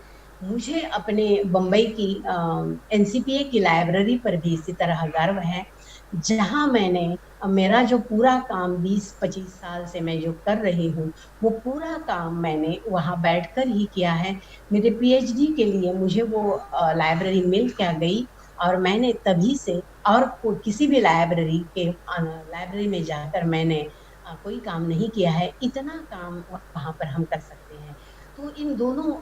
मुझे अपने बम्बई की एनसीपीए की लाइब्रेरी पर भी इसी तरह गर्व है, जहाँ मैंने मेरा जो पूरा काम 20-25 साल से मैं जो कर रही हूँ, वो पूरा काम मैंने वहाँ बैठकर ही किया है। मेरे पीएचडी के लिए मुझे वो लाइब्रेरी मिल क्या गई, और मैंने तभी से और किसी भी लाइब्रेरी में जाकर मैंने कोई काम नहीं किया है, इतना काम वहाँ पर हम कर सकते हैं। तो इन दोनों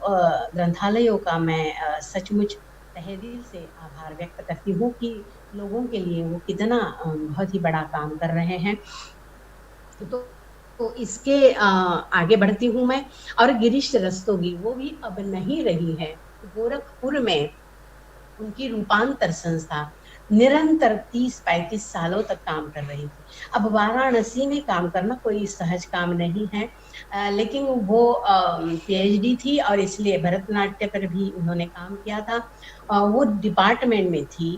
ग्रंथालयों का मैं सचमुच तहे दिल से आभार व्यक्त करती हूँ कि लोगों के लिए वो कितना बहुत ही बड़ा काम कर रहे हैं। तो इसके आगे बढ़ती हूँ मैं। और गिरीश रस्तोगी वो भी अब नहीं रही है, गोरखपुर में उनकी रूपांतर संस्था निरंतर 30-35 सालों तक काम कर रही थी। अब वाराणसी में काम करना कोई सहज काम नहीं है, लेकिन वो पीएचडी थी और इसलिए भरतनाट्य पर भी उन्होंने काम किया था। वो डिपार्टमेंट में थी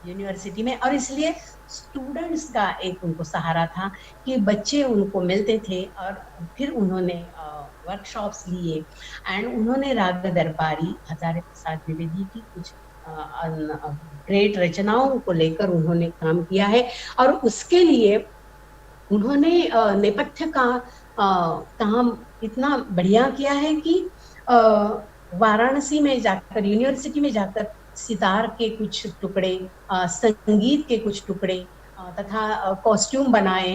यूनिवर्सिटी में, और इसलिए स्टूडेंट्स का एक उनको सहारा था कि बच्चे उनको मिलते थे, और फिर उन्होंने वर्कशॉप्स लिए, एंड उन्होंने राग दरबारी हजारे प्रसाद द्विवेदी की कुछ ग्रेट रचनाओं को लेकर उन्होंने काम किया है, और उसके लिए उन्होंने नेपथ्य का काम इतना बढ़िया किया है कि वाराणसी में जाकर, यूनिवर्सिटी में जाकर सितार के कुछ टुकड़े, संगीत के कुछ टुकड़े, तथा कॉस्ट्यूम बनाए,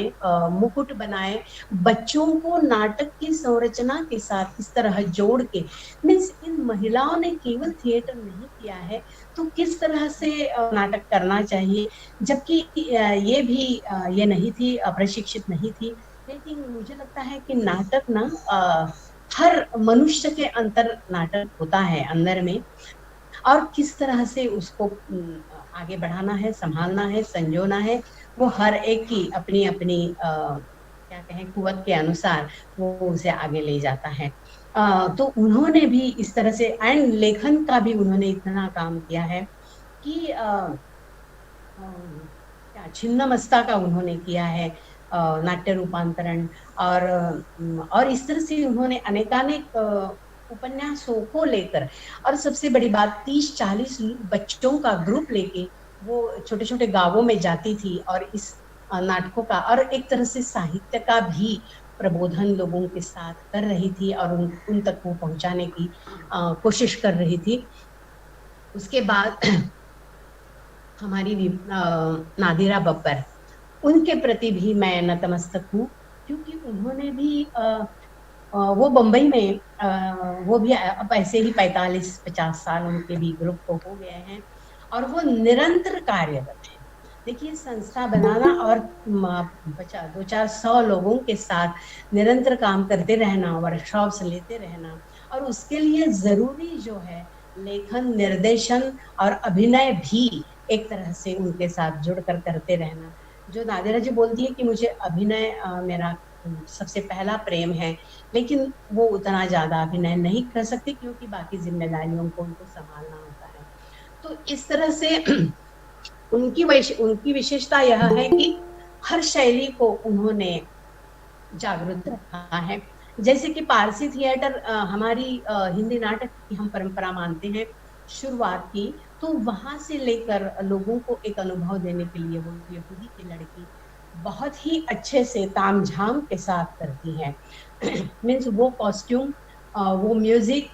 मुकुट बनाए, बच्चों को नाटक की संरचना के साथ इस तरह जोड़ के, मीन्स इन महिलाओं ने केवल थिएटर नहीं किया है, तो किस तरह से नाटक करना चाहिए, जबकि ये भी ये नहीं थी, प्रशिक्षित नहीं थी, लेकिन मुझे लगता है कि नाटक ना हर मनुष्य के अंतर नाटक होता है अंदर में, और किस तरह से उसको आगे बढ़ाना है, संभालना है, संजोना है, वो हर एक की अपनी अपनी क्या कहें कुवत के अनुसार वो उसे आगे ले जाता है। तो उन्होंने भी इस तरह से, एंड लेखन का भी उन्होंने इतना काम किया है कि क्या छिन्नमस्ता का उन्होंने किया है, नाट्य रूपांतरण और इस तरह से उन्होंने अनेकानेक उपन्यासों को लेकर, और सबसे बड़ी बात 30-40 बच्चों का ग्रुप लेके वो छोटे छोटे गांवों में जाती थी और इस नाटकों का और एक तरह से साहित्य का भी प्रबोधन लोगों के साथ कर रही थी और उन तक वो पहुंचाने की कोशिश कर रही थी। उसके बाद हमारी नादिरा बब्बर, उनके प्रति भी मैं नतमस्तक हूँ, क्योंकि उन्होंने भी वो बम्बई में वो भी अब ऐसे ही 45-50 साल उनके भी ग्रुप को हो गए हैं और वो निरंतर कार्यरत है। देखिए, संस्था बनाना और 2-400 लोगों के साथ निरंतर काम करते रहना, वर्कशॉप्स लेते रहना, और उसके लिए जरूरी जो है लेखन, निर्देशन और अभिनय भी एक तरह से उनके साथ जुड़कर करते रहना। जो नादिरा जी बोलती है कि मुझे अभिनय मेरा सबसे पहला प्रेम है, लेकिन वो उतना ज्यादा अभिनय नहीं कर सकती क्योंकि बाकी जिम्मेदारियों को उनको संभालना होता है। तो इस तरह से उनकी विशेषता यह है कि हर शैली को उन्होंने जागृत रखा है। जैसे कि पारसी थिएटर हमारी हिंदी नाटक की हम परंपरा मानते हैं, शुरुआत की, तो वहां से लेकर लोगों को एक अनुभव देने के लिए वो यहूदी की लड़की बहुत ही अच्छे से तामझाम के साथ करती है। मीन्स वो कॉस्ट्यूम, वो म्यूजिक,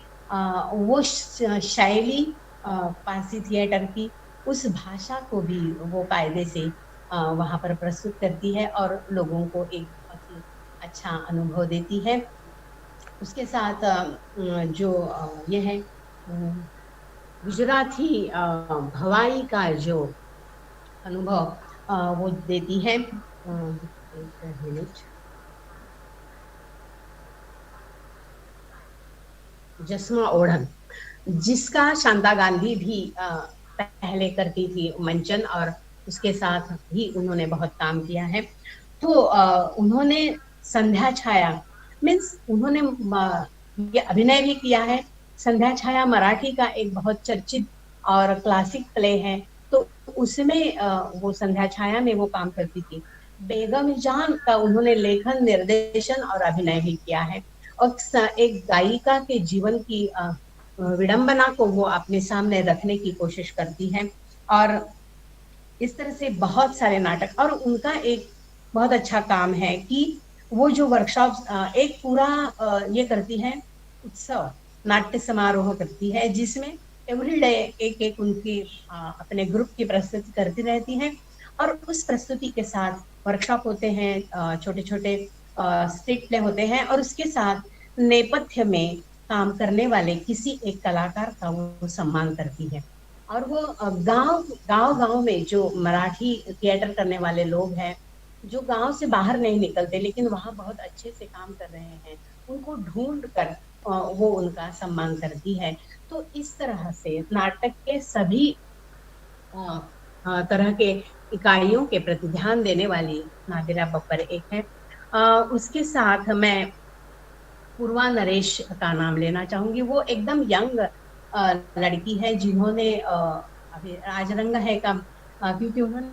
वो शैली पारसी थिएटर की, उस भाषा को भी वो कायदे से वहां पर प्रस्तुत करती है और लोगों को एक बहुत ही अच्छा अनुभव देती है। उसके साथ जो ये है गुजराती भवाई का जो अनुभव वो देती है। एक मिनट, जसमा ओढ़न, जिसका शांता गांधी भी पहले करती थी मंचन, और उसके साथ भी उन्होंने बहुत काम किया है। तो उन्होंने संध्या छाया, मीन्स उन्होंने ये अभिनय भी किया है। संध्या छाया मराठी का एक बहुत चर्चित और क्लासिक प्ले है, तो उसमें वो संध्या छाया में वो काम करती थी। बेगम जान का उन्होंने लेखन, निर्देशन और अभिनय भी किया है, और एक गायिका के जीवन की विडंबना को वो अपने सामने रखने की कोशिश करती है। और इस तरह से बहुत सारे नाटक, और उनका एक बहुत अच्छा काम है कि वो जो वर्कशॉप एक पूरा ये करती है, उत्सव, नाट्य समारोह करती है, जिसमें एवरीडे एक एक उनकी अपने ग्रुप की प्रस्तुति करती रहती है, और उस प्रस्तुति के साथ वर्कशॉप होते हैं, छोटे छोटे स्ट्रीट प्ले होते हैं, और उसके साथ नेपथ्य में काम करने वाले किसी एक कलाकार का वो सम्मान करती है। और वो गांव गांव गांव में जो मराठी थिएटर करने वाले लोग हैं, जो गांव से बाहर नहीं निकलते लेकिन वहां बहुत अच्छे से काम कर रहे हैं, उनको ढूंढ कर वो उनका सम्मान करती है। तो इस तरह से नाटक के सभी तरह के इकाइयों के प्रति ध्यान देने वाली नादिरा बब्बर एक है। उसके साथ मैं पूर्वा नरेश का नाम लेना चाहूंगी। वो एकदम यंग लड़की है, जिन्होंने अभी राजरंग है का क्योंकि उन्होंने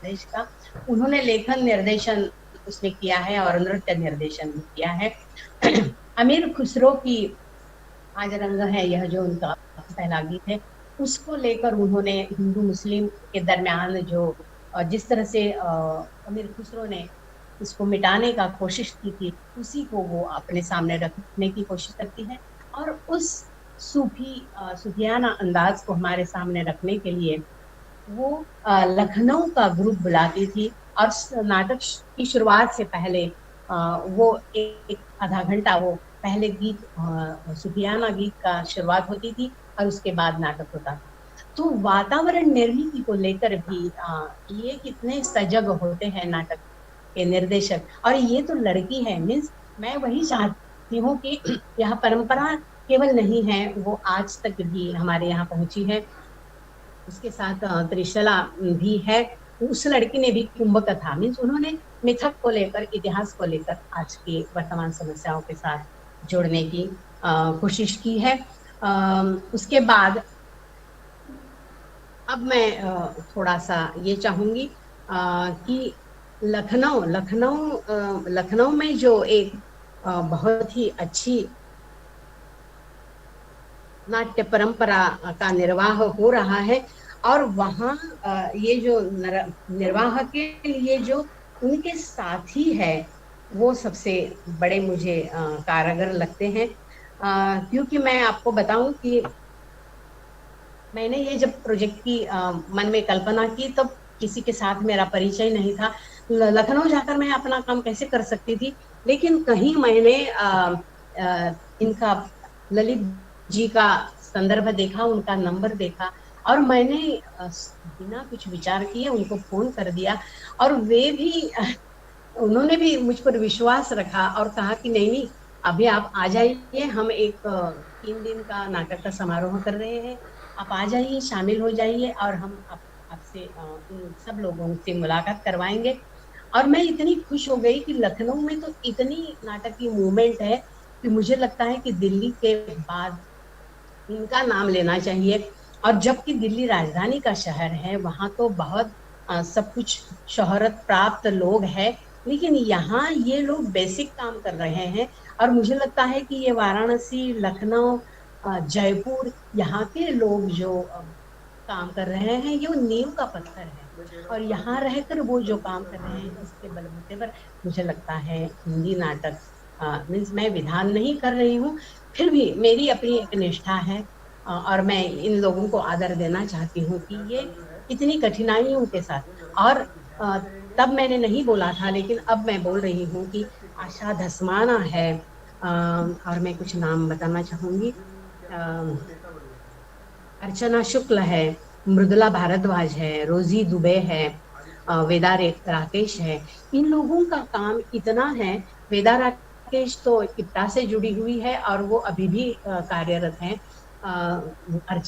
देश का उन्होंने लेखन, निर्देशन उसने किया है और नृत्य निर्देशन भी किया है। अमीर खुसरो की आज रंग है, यह जो उनका पहला गीत है, उसको लेकर उन्होंने हिंदू मुस्लिम के दरमियान जो जिस तरह से अमीर खुसरो ने इसको मिटाने का कोशिश की थी, उसी को वो अपने सामने रखने की कोशिश करती है, और उस सूफियाना अंदाज को हमारे सामने रखने के लिए वो लखनऊ का ग्रुप बुलाती थी, और नाटक की शुरुआत से पहले वो एक आधा घंटा वो पहले गीत सूफियाना गीत का शुरुआत होती थी और उसके बाद नाटक होता था। तो वातावरण निर्मिति को लेकर भी ये कितने सजग होते हैं नाटक के निर्देशक, और ये तो लड़की है। मीन्स मैं वही चाहती हूँ कि यह परंपरा केवल नहीं है, वो आज तक भी हमारे यहाँ पहुंची है। उसके साथ त्रिशला भी है। उस लड़की ने भी कुंभ कथा, मीन्स उन्होंने मिथक को लेकर, इतिहास को लेकर आज के वर्तमान समस्याओं के साथ जोड़ने की कोशिश की है। उसके बाद अब मैं थोड़ा सा ये चाहूंगी कि लखनऊ में जो एक बहुत ही अच्छी नाट्य परंपरा का निर्वाह हो रहा है। और वहाँ ये जो निर्वाह के लिए जो उनके साथी है, वो सबसे बड़े मुझे कारगर लगते हैं। क्योंकि मैं आपको बताऊं कि मैंने ये जब प्रोजेक्ट की मन में कल्पना की, तब किसी के साथ मेरा परिचय नहीं था। लखनऊ जाकर मैं अपना काम कैसे कर सकती थी। लेकिन कहीं मैंने इनका ललित जी का संदर्भ देखा, उनका नंबर देखा, और मैंने बिना कुछ विचार किए उनको फोन कर दिया। और वे भी उन्होंने भी मुझ पर विश्वास रखा और कहा कि नहीं नहीं, अभी आप आ जाइए, हम एक 3 दिन का नाटक का समारोह कर रहे हैं, आप आ जाइए, शामिल हो जाइए, और हम आपसे इन सब लोगों से मुलाकात करवाएंगे। और मैं इतनी खुश हो गई कि लखनऊ में तो इतनी नाटक की मूवमेंट है कि मुझे लगता है कि दिल्ली के बाद इनका नाम लेना चाहिए। और जबकि दिल्ली राजधानी का शहर है, वहां तो बहुत सब कुछ शोहरत प्राप्त लोग हैं, लेकिन यहाँ ये लोग बेसिक काम कर रहे हैं। और मुझे लगता है कि ये वाराणसी, लखनऊ, जयपुर, यहाँ के लोग जो काम कर रहे हैं, ये वो नींव का पत्थर है। और यहाँ रहकर वो जो काम कर रहे हैं, इसके बलबूते पर मुझे लगता है हिंदी नाटक, मीन्स मैं विधान नहीं कर रही हूँ, फिर भी मेरी अपनी एक निष्ठा है। और मैं इन लोगों को आदर देना चाहती हूँ कि ये इतनी कठिनाइयों के साथ। और अ, तब मैंने नहीं बोला था, लेकिन अब मैं बोल रही हूँ कि आशा धसमाना है, और मैं कुछ नाम बताना चाहूंगी। अर्चना शुक्ल है, मृदुला भारद्वाज है, रोजी दुबे है, वेदा राकेश है। इन लोगों का काम इतना है। वेदा राकेश तो इप्टा से जुड़ी हुई है और वो अभी भी कार्यरत हैं।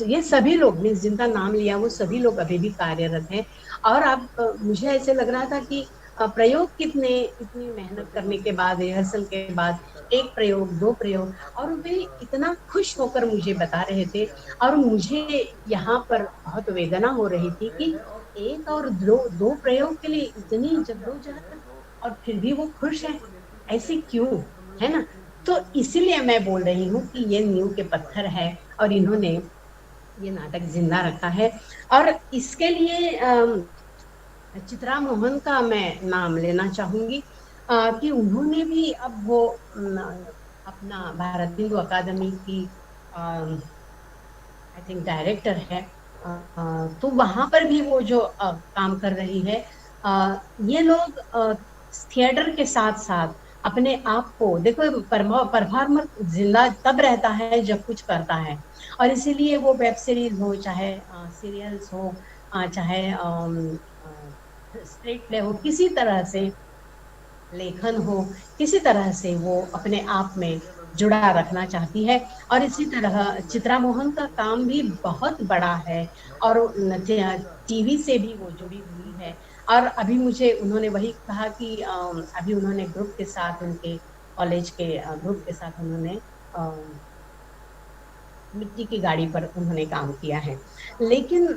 ये सभी लोग मीन्स जिनका नाम लिया, वो सभी लोग अभी भी कार्यरत हैं। और अब मुझे ऐसे लग रहा था कि प्रयोग कितने, इतनी मेहनत करने के बाद, रिहर्सल के बाद, एक प्रयोग, दो प्रयोग, और वे इतना खुश होकर मुझे बता रहे थे। और मुझे यहाँ पर बहुत वेदना हो रही थी कि एक और दो दो प्रयोग के लिए इतनी जद्दोजहद, और फिर भी वो खुश है। ऐसे क्यों? है ना? तो इसीलिए मैं बोल रही हूँ कि ये नींव के पत्थर है, और इन्होंने ये नाटक जिंदा रखा है। और इसके लिए चित्रा मोहन का मैं नाम लेना चाहूंगी, कि उन्होंने भी अब वो अपना भारत हिंदू अकादमी की आई थिंक डायरेक्टर है। तो वहां पर भी वो जो काम कर रही है। ये लोग थिएटर के साथ साथ अपने आप को देखो, परफॉर्मर जिंदा तब रहता है जब कुछ करता है। और इसीलिए वो वेब सीरीज हो, चाहे सीरियल्स हो, चाहे स्ट्रेट प्ले हो, किसी तरह से लेखन हो, किसी तरह से वो अपने आप में जुड़ा रखना चाहती है। और इसी तरह चित्रा मोहन का काम भी बहुत बड़ा है, और टीवी से भी वो जुड़ी हुई है। और अभी मुझे उन्होंने वही कहा कि अभी उन्होंने ग्रुप के साथ, उनके कॉलेज के ग्रुप के साथ उन्होंने मिट्टी की गाड़ी पर उन्होंने काम किया है। लेकिन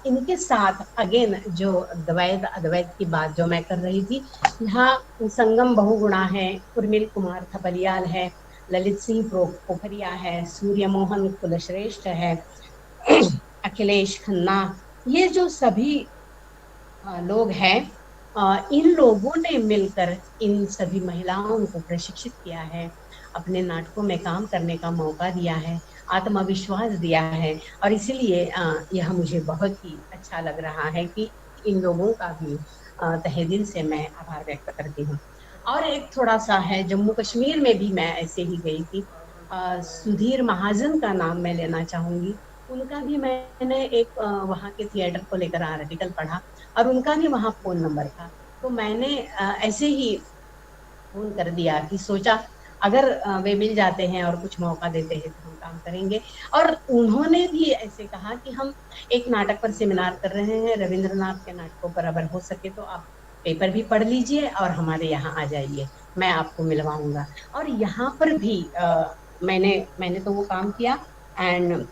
इनके साथ अगेन जो द्वैत अद्वैत की बात जो मैं कर रही थी, यहाँ संगम बहुगुणा है, उर्मिल कुमार थपलियाल है, ललित सिंह पोखरिया है, सूर्य मोहन कुलश्रेष्ठ है, अखिलेश खन्ना, ये जो सभी लोग हैं, इन लोगों ने मिलकर इन सभी महिलाओं को प्रशिक्षित किया है, अपने नाटकों में काम करने का मौका दिया है, आत्मविश्वास दिया है। और इसीलिए यह मुझे बहुत ही अच्छा लग रहा है कि इन लोगों का भी तहे दिल से मैं आभार व्यक्त करती हूँ। और एक थोड़ा सा है, जम्मू कश्मीर में भी मैं ऐसे ही गई थी। सुधीर महाजन का नाम मैं लेना चाहूंगी। उनका भी मैंने एक वहाँ के थिएटर को लेकर आर्टिकल पढ़ा, और उनका भी वहाँ फोन नंबर था। तो मैंने ऐसे ही फोन कर दिया कि सोचा अगर वे मिल जाते हैं और कुछ मौका देते हैं तो हम काम करेंगे। और उन्होंने भी ऐसे कहा कि हम एक नाटक पर सेमिनार कर रहे हैं, रविंद्रनाथ के नाटकों पर, अगर हो सके तो आप पेपर भी पढ़ लीजिए और हमारे यहाँ आ जाइए, मैं आपको मिलवाऊंगा। और यहाँ पर भी मैंने तो वो काम किया। एंड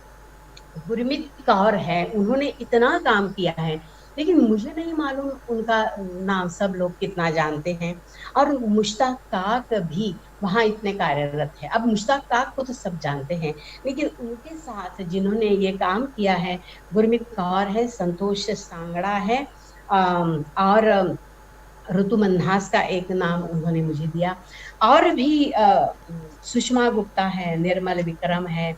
गुरमीत कौर है, उन्होंने इतना काम किया है लेकिन मुझे नहीं मालूम उनका नाम सब लोग कितना जानते हैं। और मुश्ताक काक भी वहाँ इतने कार्यरत है। अब मुश्ताक काक को तो सब जानते हैं, लेकिन उनके साथ जिन्होंने ये काम किया है, गुरमीत कौर है, संतोष सांगड़ा है, और ऋतु मंहास का एक नाम उन्होंने मुझे दिया। और भी सुषमा गुप्ता है, निर्मल विक्रम है,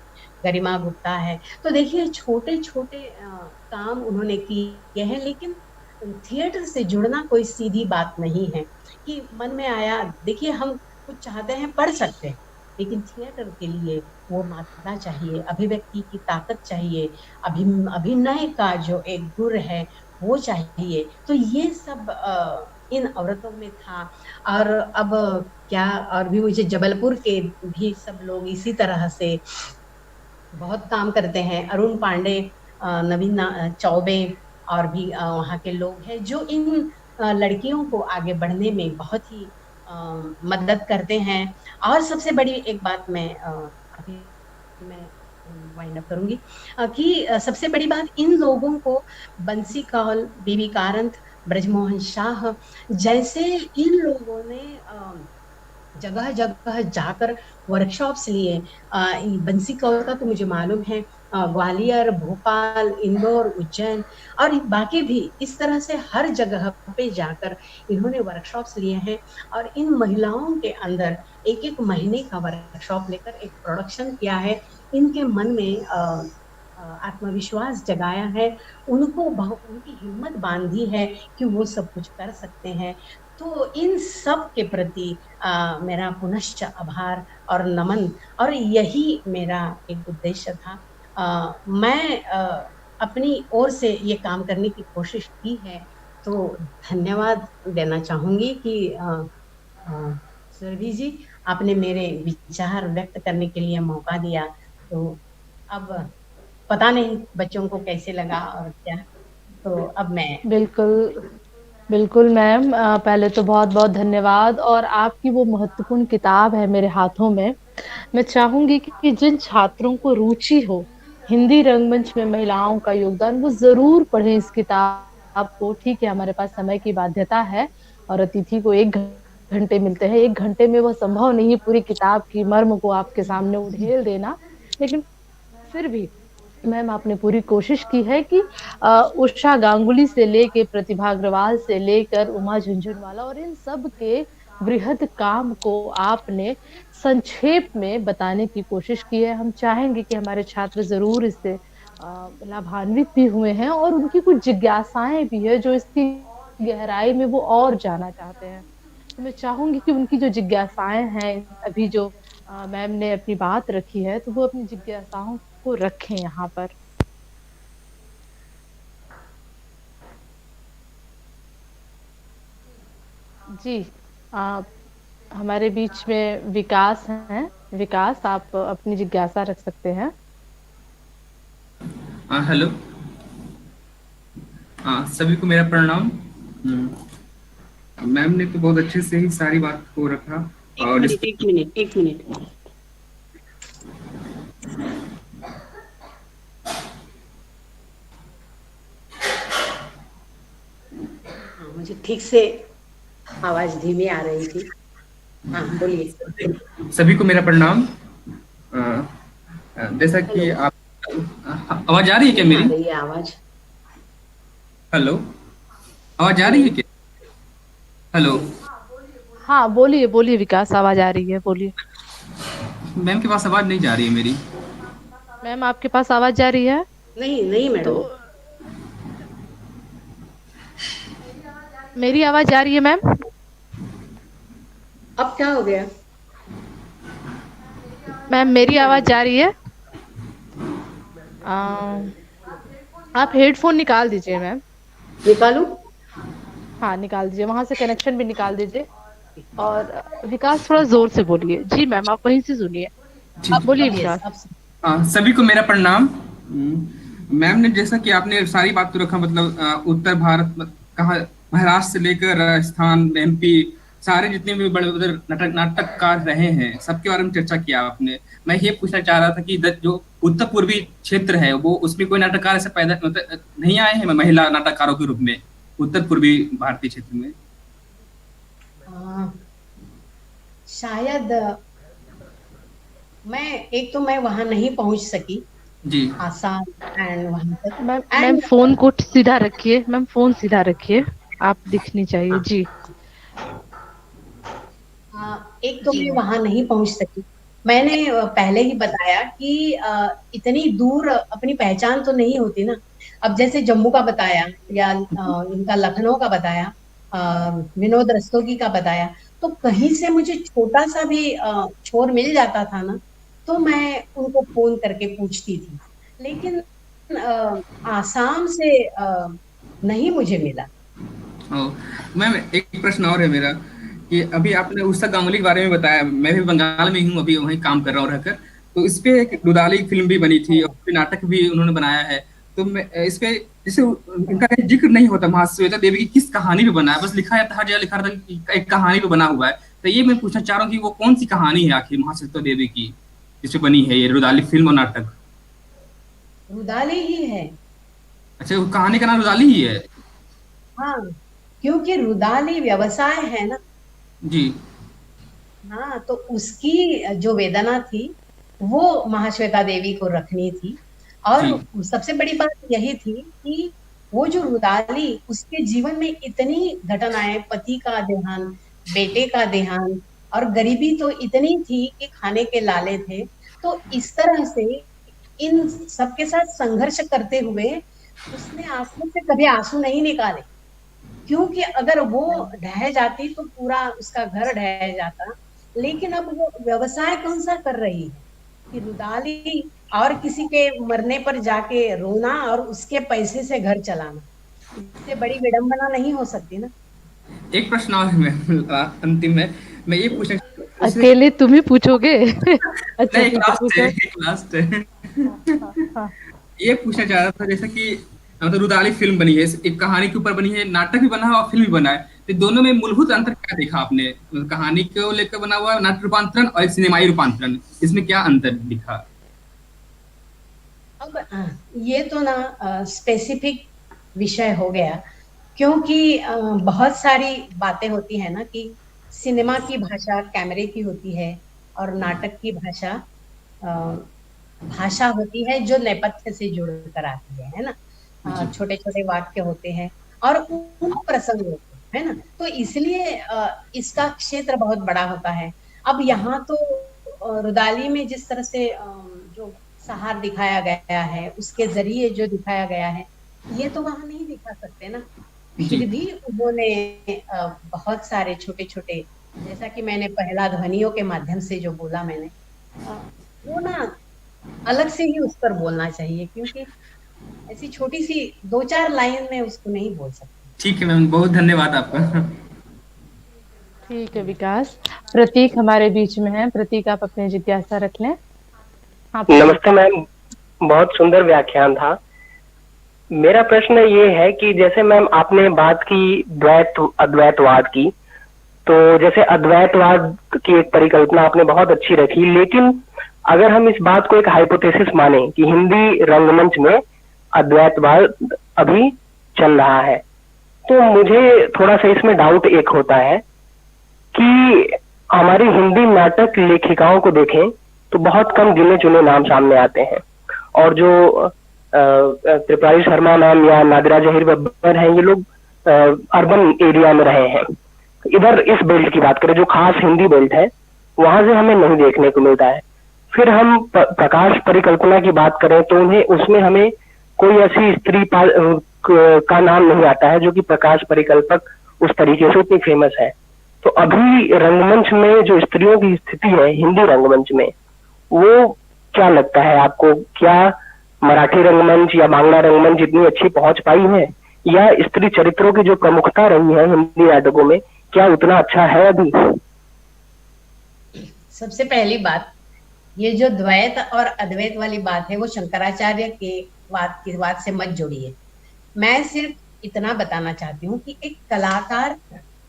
गरिमा गुप्ता है। तो देखिए छोटे छोटे काम उन्होंने किए हैं, लेकिन थिएटर से जुड़ना कोई सीधी बात नहीं है कि मन में आया। देखिए हम कुछ चाहते हैं, पढ़ सकते हैं, लेकिन थिएटर के लिए वो मात्रा चाहिए, अभिव्यक्ति की ताकत चाहिए, अभिनय का जो एक गुर है वो चाहिए। तो ये सब इन औरतों में था। और अब क्या, और भी मुझे जबलपुर के भी सब लोग इसी तरह से बहुत काम करते हैं, अरुण पांडे, नवीन चौबे, और भी वहाँ के लोग हैं जो इन लड़कियों को आगे बढ़ने में बहुत ही मदद करते हैं। और सबसे बड़ी एक बात मैं अभी मैं वाइंड अप करूंगी, कि सबसे बड़ी बात, इन लोगों को बंसी कौल, बीबी कारंत, ब्रजमोहन शाह जैसे इन लोगों ने जगह जगह जाकर वर्कशॉप्स लिए। बंसी कौर का तो मुझे मालूम है, ग्वालियर, भोपाल, इंदौर, उज्जैन और बाकी भी इस तरह से हर जगह पे जाकर इन्होंने वर्कशॉप्स लिए हैं। और इन महिलाओं के अंदर एक एक महीने का वर्कशॉप लेकर एक प्रोडक्शन किया है। इनके मन में आत्मविश्वास जगाया है, उनकी हिम्मत बांधी है कि वो सब कुछ कर सकते हैं। तो इन सब के प्रति मेरा पुनश्च आभार और नमन, और यही मेरा एक उद्देश्य था। मैं अपनी ओर से ये काम करने की कोशिश की है। तो धन्यवाद देना चाहूंगी कि सुरभि जी, आपने मेरे विचार व्यक्त करने के लिए मौका दिया। तो अब पता नहीं बच्चों को कैसे लगा और क्या, तो अब मैं बिल्कुल, बिल्कुल मैम, पहले तो बहुत बहुत धन्यवाद। और आपकी वो महत्वपूर्ण किताब है मेरे हाथों में। मैं चाहूंगी कि जिन छात्रों को रुचि हो हिंदी रंगमंच में महिलाओं का योगदान, वो जरूर पढ़ें इस किताब को। ठीक है, हमारे पास समय की बाध्यता है और अतिथि को 1 घंटे मिलते हैं, 1 घंटे में वह संभव नहीं है पूरी किताब की मर्म को आपके सामने उड़ेल देना। लेकिन फिर भी मैम, आपने पूरी कोशिश की है कि उषा गांगुली से लेके प्रतिभा अग्रवाल से लेकर उमा झुंझुनवाला और इन सब के बृहद काम को आपने संक्षेप में बताने की कोशिश की है। हम चाहेंगे कि हमारे छात्र जरूर इससे लाभान्वित भी हुए हैं, और उनकी कुछ जिज्ञासाएं भी है जो इसकी गहराई में वो और जाना चाहते हैं। तो मैं चाहूंगी कि उनकी जो जिज्ञासाएं हैं, अभी जो मैम ने अपनी बात रखी है, तो वो अपनी जिज्ञासाओं को रखें यहाँ पर। जी, आप हमारे बीच में विकास हैं। विकास, आप अपनी जिज्ञासा रख सकते हैं। हेलो। सभी को मेरा प्रणाम। मैम ने तो बहुत अच्छे से ही सारी बात को रखा। और एक मिनट। मुझे ठीक से आवाज धीमी आ रही थी। हाँ, बोलिए। सभी को मेरा प्रणाम। जैसा कि आप, आवाज आ रही है क्या मेरी? आ रही है आवाज। हेलो, आवाज आ रही है क्या? हेलो। हाँ, बोलिए बोलिए विकास, आवाज आ रही है, बोलिए। मैम के पास आवाज नहीं जा रही है मेरी। मैम, आपके पास आवाज जा रही है? नहीं नहीं मैडम। तो मेरी आवाज जा रही है मैम? अब क्या हो गया? मैम, मेरी आवाज जा रही है? आप हेडफोन निकाल दीजिए मैम। निकालू? हाँ, निकाल दीजिए, वहां से कनेक्शन भी निकाल दीजिए। और विकास, थोड़ा जोर से बोलिए। जी मैम, आप वहीं से सुनिए, आप बोलिए विकास। सभी को मेरा प्रणाम। मैम ने जैसा कि आपने सारी बात तो रखा, मतलब उत्तर भारत, कहा महाराष्ट्र से लेकर राजस्थान, एमपी, सारे जितने भी बड़े बड़े नाटककार रहे हैं सबके बारे में चर्चा किया आपने। मैं ये पूछना चाह रहा था कि जो उत्तर पूर्वी क्षेत्र है वो उसमें कोई नाटककार ऐसे पैदा मतलब नहीं आए हैं महिला नाटककारों के रूप में उत्तर पूर्वी भारतीय क्षेत्र में? शायद मैं वहां नहीं पहुंच सकी जी। आसाम एंड वहां तक। मैम एंड फोन को सीधा रखिए, मैम फोन सीधा रखिए, आप दिखनी चाहिए जी। एक तो जी मैं मैम। वहां नहीं पहुंच सकी। मैंने पहले ही बताया कि इतनी दूर अपनी पहचान तो नहीं होती ना। अब जैसे जम्मू का बताया या इनका लखनऊ का बताया, विनोद रस्तोगी का बताया, तो कहीं से मुझे छोटा सा भी छोर मिल जाता था ना, तो मैं उनको फोन करके पूछती थी। लेकिन आसाम से नहीं मुझे मिला। मैम एक प्रश्न और है मेरा कि अभी आपने उषा गांगुली के बारे में बताया, मैं भी बंगाल में हूँ, अभी वहीं काम कर रहा हूँ रहकर। तो इस पे एक रुदाली फिल्म भी बनी थी और नाटक भी उन्होंने बनाया है। तो मैं इस पे जैसे इनका कहीं जिक्र नहीं होता महाश्वेता देवी की किस कहानी पे बना है, बस लिखा है हर जगह लिखा रहता है कि एक कहानी पे बना हुआ है। तो ये मैं पूछना चाह रहा हूँ कि वो कौन सी कहानी है आखिर महाश्वेता देवी की जिसपे बनी है ये रुदाली फिल्म और नाटक? रुदाली ही है। अच्छा, वो कहानी का नाम रुदाली ही है? हाँ, क्योंकि रुदाली व्यवसाय है ना। जी हाँ, तो उसकी जो वेदना थी वो महाश्वेता देवी को रखनी थी। और जी सबसे बड़ी बात यही थी कि वो जो रुदाली, उसके जीवन में इतनी घटनाएं, पति का देहांत, बेटे का देहांत, और गरीबी तो इतनी थी कि खाने के लाले थे। तो इस तरह से इन सबके साथ संघर्ष करते हुए उसने आंखों से कभी आंसू नहीं निकाले, क्योंकि अगर वो ढह जाती तो पूरा उसका घर ढह जाता। लेकिन अब वो व्यवसाय कौन सा कर रही है कि रुदाली और किसी के मरने पर जाके रोना और उसके पैसे से घर चलाना। इससे बड़ी विडंबना नहीं हो सकती ना। एक प्रश्न और है अंतिम में मैं ये पूछना उसने अकेले तुम ही पूछोगे? अच्छा नहीं, एक ठीक है, लास्ट है, पूछो। एक लास्ट है। हाँ हाँ हाँ। ये पूछना चाह रहा था जैसे कि मतलब रुदाली फिल्म बनी है, एक कहानी के ऊपर बनी है, नाटक भी बना है और फिल्म भी बना है। तो दोनों में मूलभूत अंतर क्या देखा आपने? मतलब कहानी को लेकर बना हुआ नाट्य रूपांतरण और एक सिनेमाई रूपांतरण, इसमें क्या अंतर दिखा? अब ये तो ना स्पेसिफिक विषय हो गया, क्योंकि बहुत सारी बातें होती है ना कि सिनेमा की भाषा कैमरे की होती है और नाटक की भाषा भाषा होती है जो नेपथ्य से जुड़ कर आती है ना। जी छोटे छोटे वाक्य होते हैं और उन प्रसंग होते हैं, है ना। तो इसलिए इसका क्षेत्र बहुत बड़ा होता है। अब यहाँ तो रुदाली में जिस तरह से जो सहार दिखाया गया है, उसके जरिए जो दिखाया गया है, ये तो वहां नहीं दिखा सकते ना। जी फिर भी उन्होंने बहुत सारे छोटे छोटे, जैसा कि मैंने पहला ध्वनियों के माध्यम से जो बोला मैंने, वो ना अलग से ही उस पर बोलना चाहिए, क्योंकि ऐसी छोटी सी दो चार लाइन में उसको नहीं बोल सकते। ठीक है मैम, बहुत धन्यवाद आपका। ठीक है विकास। प्रतीक हमारे बीच में है, प्रतीक आप अपनी जिज्ञासा रख लें। हाँ प्रतीक। नमस्ते मैम, बहुत सुंदर व्याख्यान था। मेरा प्रश्न ये है कि जैसे मैम आपने बात की द्वैत अद्वैतवाद की, तो जैसे अद्वैतवाद की एक परिकल्पना आपने बहुत अच्छी रखी, लेकिन अगर हम इस बात को एक हाइपोथेसिस माने कि हिंदी रंगमंच में अद्वैतवाद अभी चल रहा है, तो मुझे थोड़ा सा इसमें डाउट एक होता है कि हमारी हिंदी नाटक लेखिकाओं को देखें तो बहुत कम गिने चुने नाम सामने आते हैं, और जो त्रिपुरारी शर्मा मैम या नादिरा जहीर बब्बर हैं, ये लोग अर्बन एरिया में रहे हैं। इधर इस बेल्ट की बात करें जो खास हिंदी बेल्ट है, वहां से हमें नहीं देखने को मिलता है। फिर हम प्रकाश परिकल्पना की बात करें तो उन्हें उसमें हमें कोई ऐसी स्त्री का नाम नहीं आता है जो कि प्रकाश परिकल्पक उस तरीके से उतनी फेमस है। तो अभी रंगमंच में जो स्त्रियों की स्थिति है हिंदी रंगमंच में, वो क्या लगता है आपको? क्या मराठी रंगमंच या बांग्ला रंगमंच इतनी अच्छी पहुंच पाई है, या स्त्री चरित्रों की जो प्रमुखता रही है हिंदी नाटकों में, क्या उतना अच्छा है अभी? सबसे पहली बात, ये जो द्वैत और अद्वैत वाली बात है वो शंकराचार्य के बात से मत जोड़िए। मैं सिर्फ इतना बताना चाहती हूँ कि एक कलाकार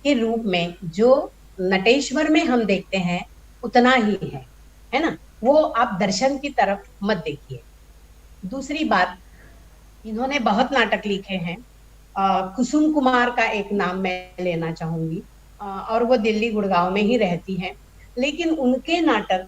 के रूप में जो नटेश्वर में हम देखते हैं उतना ही है ना। वो आप दर्शन की तरफ मत देखिए। दूसरी बात, इन्होंने बहुत नाटक लिखे हैं। कुसुम कुमार का एक नाम मैं लेना चाहूंगी, और वो दिल्ली गुड़गांव में ही रहती हैं। लेकिन उनके नाटक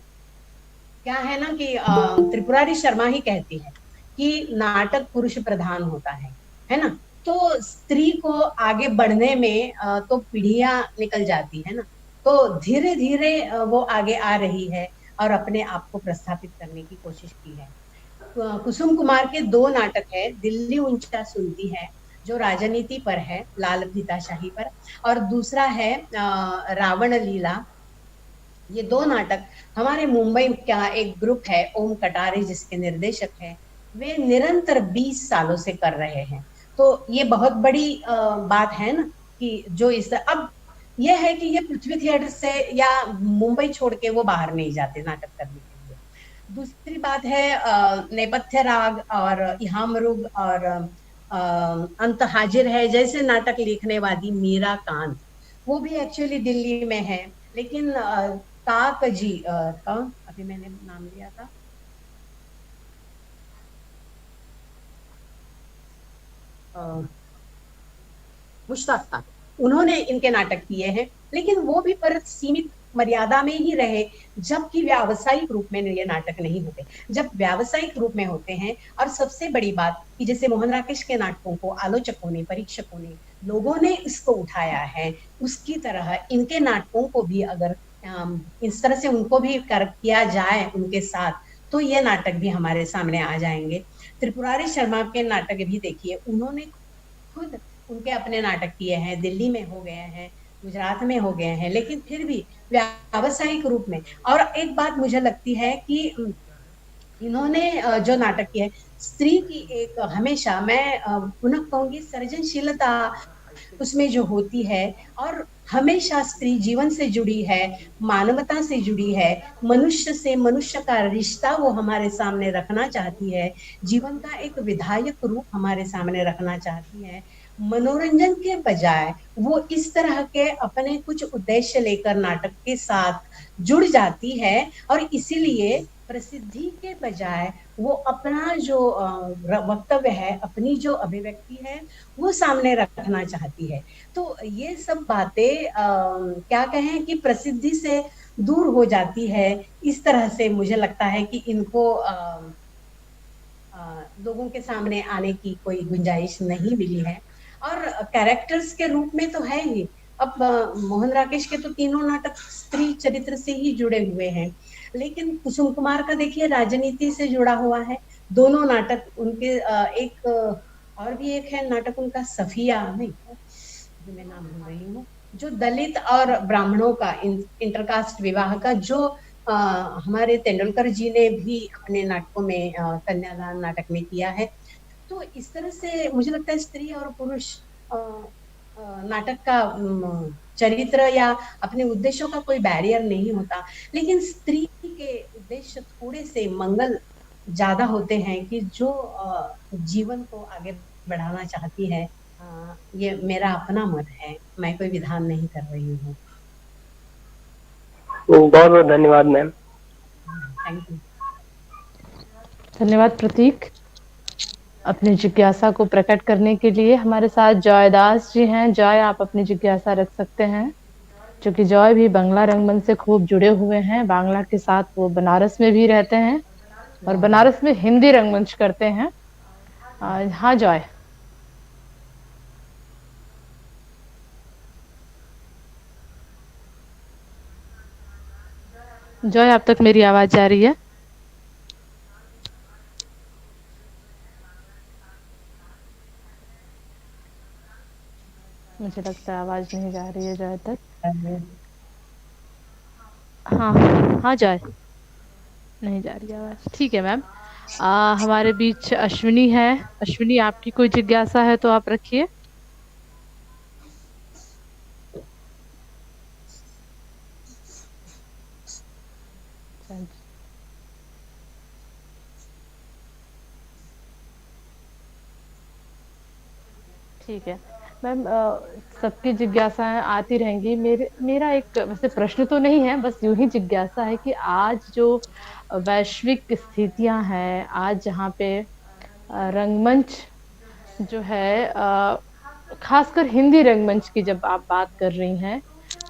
क्या है ना कि त्रिपुरारी शर्मा ही कहती है कि नाटक पुरुष प्रधान होता है ना। तो स्त्री को आगे बढ़ने में तो पीढ़ियां निकल जाती है ना। तो धीरे धीरे वो आगे आ रही है और अपने आप को प्रस्थापित करने की कोशिश की है। कुसुम कुमार के दो नाटक है, दिल्ली ऊंचा सुनती है जो राजनीति पर है, लाल फीताशाही पर, और दूसरा है रावण लीला। ये दो नाटक हमारे मुंबई का एक ग्रुप है, ओम कटारे जिसके निर्देशक हैं, वे निरंतर 20 सालों से कर रहे हैं। तो ये बहुत बड़ी बात है ना कि जो इस अब ये है कि ये पृथ्वी थिएटर से या मुंबई छोड़ के वो बाहर नहीं जाते नाटक करने के लिए। दूसरी बात है नेपथ्य राग और इहामृग और अंत हाजिर है जैसे नाटक लिखने वाली मीरा कांत, वो भी एक्चुअली दिल्ली में है। लेकिन ताक जी कौन अभी मैंने नाम लिया था, मुश्ताक खान, उन्होंने इनके नाटक किए हैं। लेकिन वो भी पर सीमित मर्यादा में ही रहे, जबकि व्यावसायिक रूप में ये नाटक नहीं होते। जब व्यावसायिक रूप में होते हैं, और सबसे बड़ी बात कि जैसे मोहन राकेश के नाटकों को आलोचकों ने, परीक्षकों ने, लोगों ने इसको उठाया है, उसकी तरह इनके नाटकों को भी अगर इस तरह से उनको भी किया जाए उनके साथ, तो ये नाटक भी हमारे सामने आ जाएंगे। त्रिपुरारी शर्मा के नाटक भी देखिए, उन्होंने खुद उनके अपने नाटक किए हैं, दिल्ली में हो गए हैं, गुजरात में हो गए हैं, लेकिन फिर भी व्यावसायिक रूप में। और एक बात मुझे लगती है कि इन्होंने जो नाटक किया है, स्त्री की एक हमेशा मैं पुनः कहूंगी सृजनशीलता उसमें जो होती है, और हमेशा स्त्री जीवन से जुड़ी है, मानवता से जुड़ी है, मनुष्य से मनुष्य का रिश्ता वो हमारे सामने रखना चाहती है, जीवन का एक विधायक रूप हमारे सामने रखना चाहती है। मनोरंजन के बजाय वो इस तरह के अपने कुछ उद्देश्य लेकर नाटक के साथ जुड़ जाती है, और इसीलिए प्रसिद्धि के बजाय वो अपना जो वक्तव्य है, अपनी जो अभिव्यक्ति है, वो सामने रखना चाहती है। तो ये सब बातें क्या कहें कि प्रसिद्धि से दूर हो जाती है। इस तरह से मुझे लगता है कि इनको लोगों के सामने आने की कोई गुंजाइश नहीं मिली है। और कैरेक्टर्स के रूप में तो है ही। अब मोहन राकेश के तो तीनों नाटक स्त्री चरित्र से ही जुड़े हुए हैं, लेकिन कुसुम कुमार का देखिए राजनीति से जुड़ा हुआ है। दोनों नाटक उनके एक और भी एक है नाटक उनका सफिया, नहीं मैं नाम भूल रही हूँ, जो दलित और ब्राह्मणों का इंटरकास्ट विवाह का, जो हमारे तेंदुलकर जी ने भी अपने नाटकों में कन्यादान नाटक में किया है। तो इस तरह से मुझे लगता है स्त्री और पुरुष नाटक का चरित्र या अपने उद्देश्यों का कोई बैरियर नहीं होता। लेकिन स्त्री के उद्देश्य थोड़े से मंगल ज्यादा होते हैं कि जो जीवन को आगे बढ़ाना चाहती है। ये मेरा अपना मत है, मैं कोई विधान नहीं कर रही हूँ। बहुत बहुत धन्यवाद मैम। Thank you. धन्यवाद प्रतीक, अपनी जिज्ञासा को प्रकट करने के लिए। हमारे साथ जॉय दास जी हैं। जॉय, आप अपनी जिज्ञासा रख सकते हैं, क्योंकि जॉय भी बांग्ला रंगमंच से खूब जुड़े हुए हैं। बांग्ला के साथ वो बनारस में भी रहते हैं और बनारस में हिंदी रंगमंच करते हैं। हाँ जॉय। जॉय, आप तक मेरी आवाज जा रही है? मुझे लगता है आवाज नहीं जा रही है जॉय तक। हाँ हाँ जॉय, नहीं जा रही आवाज। ठीक है मैम। हमारे बीच अश्विनी है। अश्विनी, आपकी कोई जिज्ञासा है तो आप रखिए। ठीक है, मैम सबकी जिज्ञासाएं आती रहेंगी। मेरा एक वैसे प्रश्न तो नहीं है, बस यूं ही जिज्ञासा है कि आज जो वैश्विक स्थितियां हैं, आज जहाँ पे रंगमंच जो है खासकर हिंदी रंगमंच की जब आप बात कर रही हैं,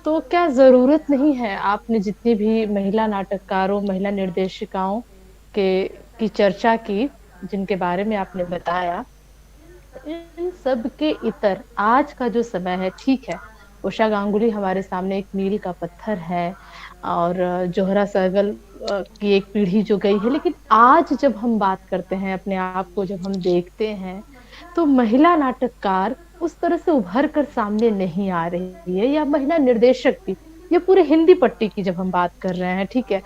तो क्या जरूरत नहीं है, आपने जितनी भी महिला नाटककारों, महिला निर्देशिकाओं के की चर्चा की, जिनके बारे में आपने बताया, इन सब के इतर आज का जो समय है, ठीक है, उषा गांगुली हमारे सामने एक मील का पत्थर है, और जोहरा सहगल की एक पीढ़ी जो गई है, लेकिन आज जब हम बात करते हैं, अपने आप को जब हम देखते हैं, तो महिला नाटककार उस तरह से उभर कर सामने नहीं आ रही है, या महिला निर्देशक भी। ये पूरे हिंदी पट्टी की जब हम बात कर रहे हैं, ठीक है,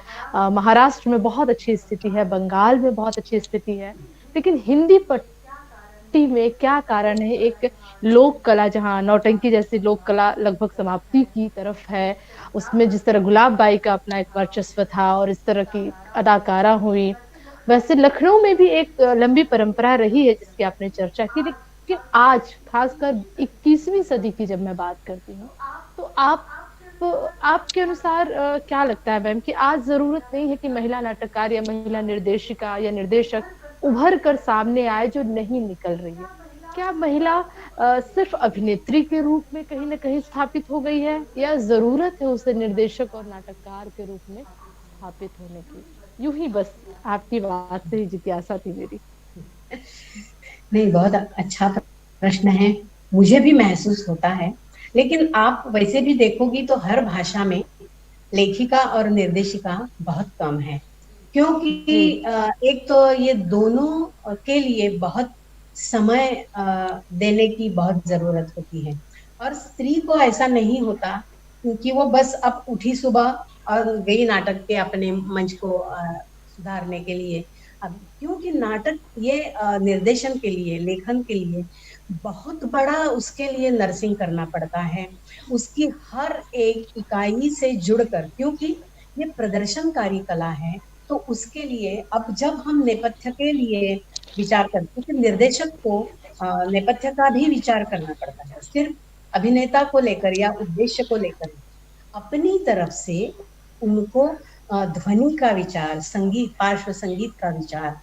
महाराष्ट्र में बहुत अच्छी स्थिति है, बंगाल में बहुत अच्छी स्थिति है, लेकिन हिंदी पट्टी में क्या कारण है? एक लोक कला, जहाँ नौटंकी जैसी लोक कला लगभग समाप्ति की तरफ है, उसमें जिस तरह गुलाब बाई का अपना एक वर्चस्व था और इस तरह की अदाकारा हुई, वैसे लखनऊ में भी एक लंबी परंपरा रही है जिसकी आपने चर्चा की, लेकिन आज खासकर 21वीं सदी की जब मैं बात करती हूँ, तो आपके अनुसार क्या लगता है मैम कि आज जरूरत नहीं है कि महिला नाटककार या महिला निर्देशिका या निर्देशक उभर कर सामने आए, जो नहीं निकल रही है? क्या महिला सिर्फ अभिनेत्री के रूप में कहीं ना कहीं स्थापित हो गई है, या जरूरत है उसे निर्देशक और नाटककार के रूप में स्थापित होने की? यूं ही बस आपकी बात से ही जिज्ञासा थी मेरी। नहीं, बहुत अच्छा प्रश्न है, मुझे भी महसूस होता है। लेकिन आप वैसे भी देखोगी तो हर भाषा में लेखिका और निर्देशिका बहुत कम है, क्योंकि जी एक तो ये दोनों के लिए बहुत समय देने की बहुत जरूरत होती है, और स्त्री को ऐसा नहीं होता कि वो बस अब उठी सुबह और गई नाटक के अपने मंच को सुधारने के लिए। अब क्योंकि नाटक ये निर्देशन के लिए, लेखन के लिए बहुत बड़ा, उसके लिए नर्सिंग करना पड़ता है, उसकी हर एक इकाई से जुड़कर, क्योंकि ये प्रदर्शनकारी कला है। तो उसके लिए अब जब हम नेपथ्य के लिए विचार करते हैं, तो निर्देशक को नेपथ्य का भी विचार करना पड़ता है, सिर्फ अभिनेता को लेकर या उद्देश्य को लेकर। अपनी तरफ से उनको ध्वनि का विचार, संगीत, पार्श्व संगीत का विचार,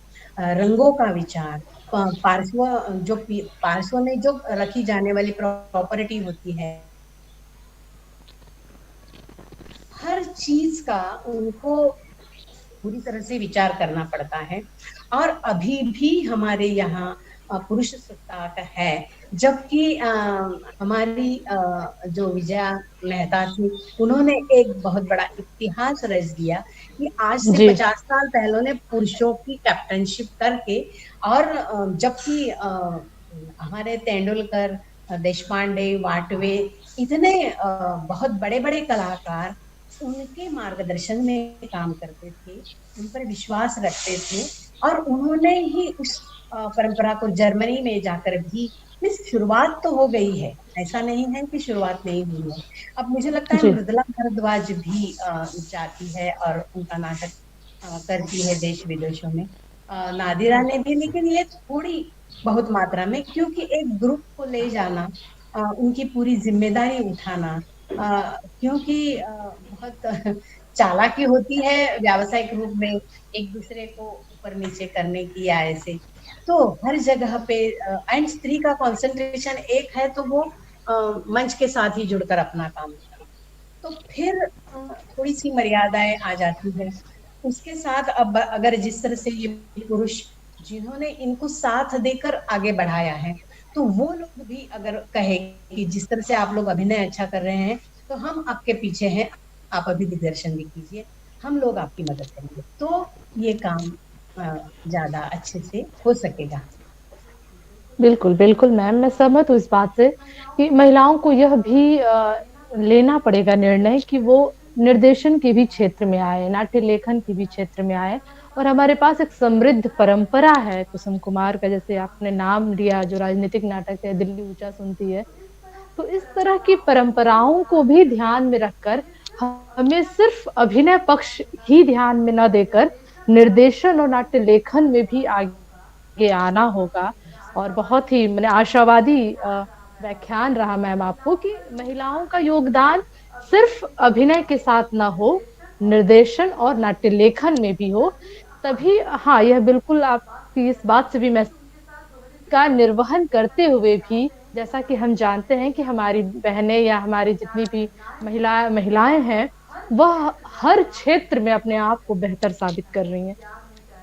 रंगों का विचार, पार्श्व जो पार्श्व में जो रखी जाने वाली प्रॉपर्टी होती है, हर चीज का उनको पूरी तरह से विचार करना पड़ता है। और अभी भी हमारे यहाँ पुरुष सत्ता का है, जबकि हमारी जो विजया मेहता थी, उन्होंने एक बहुत बड़ा इतिहास रच दिया कि आज से जी 50 साल पहले ने पुरुषों की कैप्टनशिप करके, और जबकि हमारे तेंदुलकर, देशपांडे, वाटवे, इतने बहुत बड़े बड़े कलाकार उनके मार्गदर्शन में काम करते थे, उन पर विश्वास रखते थे, और उन्होंने ही उस परंपरा को जर्मनी में जाकर भी, शुरुआत तो हो गई है, ऐसा नहीं है कि शुरुआत नहीं हुई है। अब मुझे लगता है जी मृदुला भारद्वाज भी जाती है और उनका नाटक करती है देश विदेशों में। नादिरा ने भी, लेकिन ये थोड़ी बहुत मात्रा में, क्योंकि एक ग्रुप को ले जाना, उनकी पूरी जिम्मेदारी उठाना, क्योंकि बहुत चालाकी होती है व्यावसायिक रूप में एक दूसरे को ऊपर नीचे करने की, या ऐसे। तो हर जगह पे एंड स्त्री का कंसंट्रेशन एक है, तो वो मंच के साथ ही जुड़कर अपना काम करना, तो फिर थोड़ी सी मर्यादाएं आ जाती है। उसके साथ अब अगर जिस तरह से ये पुरुष जिन्होंने इनको साथ देकर आगे बढ़ाया है, तो वो लोग भी अगर कहे कि जिस तरह से आप लोग अभिनय अच्छा कर रहे हैं, तो हम आपके पीछे हैं, आप अभी दिग्दर्शन भी कीजिए, हम लोग आपकी मदद करेंगे, तो ये काम ज्यादा अच्छे से हो सकेगा। बिल्कुल बिल्कुल मैम, मैं सहमत हूँ इस बात से कि महिलाओं को यह भी लेना पड़ेगा निर्णय कि वो निर्देशन के भी क्षेत्र में आए, नाट्य लेखन के भी क्षेत्र में आए। और हमारे पास एक समृद्ध परंपरा है कुसुम कुमार का, जैसे आपने नाम लिया, जो राजनीतिक नाटक है दिल्ली ऊंचा सुनती है, तो इस तरह की परंपराओं को भी ध्यान में रखकर हमें सिर्फ अभिनय पक्ष ही ध्यान में न देकर निर्देशन और नाट्य लेखन में भी आगे आना होगा। और बहुत ही मैंने आशावादी व्याख्यान रहा मैम आपको कि महिलाओं का योगदान सिर्फ अभिनय के साथ ना हो, निर्देशन और नाट्य लेखन में भी हो, तभी हाँ, यह बिल्कुल आपकी इस बात से भी मैं का निर्वहन करते हुए भी, जैसा कि हम जानते हैं कि हमारी बहनें या हमारी जितनी भी महिलाएं हैं, वह हर क्षेत्र में अपने आप को बेहतर साबित कर रही हैं,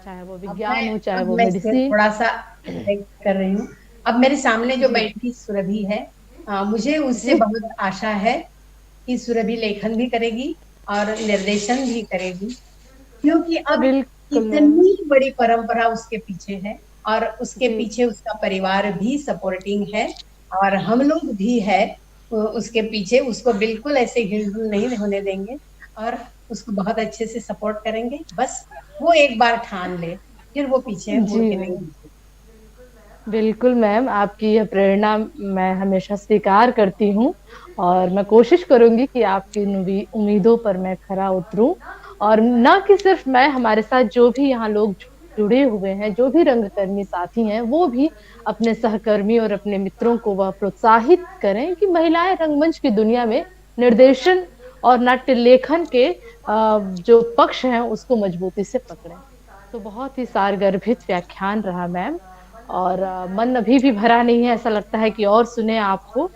चाहे वो विज्ञान हो, चाहे अब वो मैं इस पे मेडिसिन। थोड़ा सा कर रही हूँ। अब मेरे सामने जो जी बैठी सुरभि है, मुझे उससे जी बहुत आशा है कि सुरभि लेखन भी करेगी और निर्देशन भी करेगी, क्योंकि अब बिल्कुल मैम। इतनी बड़ी परंपरा उसके पीछे है और उसके जी पीछे उसका परिवार भी सपोर्टिंग है और हम लोग भी है उसके पीछे। उसको बिल्कुल ऐसे हिलडुल नहीं होने देंगे और उसको बहुत अच्छे से सपोर्ट करेंगे। बस वो एक बार ठान ले, फिर वो पीछे मुड़ जी के नहीं मैम, देखती। बिल्कुल मैम, आपकी यह प्रेरणा मैं हमेशा स्वीकार करती हूँ, और मैं कोशिश करूंगी कि आपकी इन उम्मीदों पर मैं खरा उतरूं, और न कि सिर्फ मैं, हमारे साथ जो भी यहाँ लोग जुड़े हुए हैं, जो भी रंगकर्मी साथी हैं, वो भी अपने सहकर्मी और अपने मित्रों को वह प्रोत्साहित करें कि महिलाएं रंगमंच की दुनिया में निर्देशन और नाट्य लेखन के जो पक्ष हैं उसको मजबूती से पकड़ें। तो बहुत ही सारगर्भित व्याख्यान रहा मैम, और मन अभी भी भरा नहीं है, ऐसा लगता है कि और सुने आपको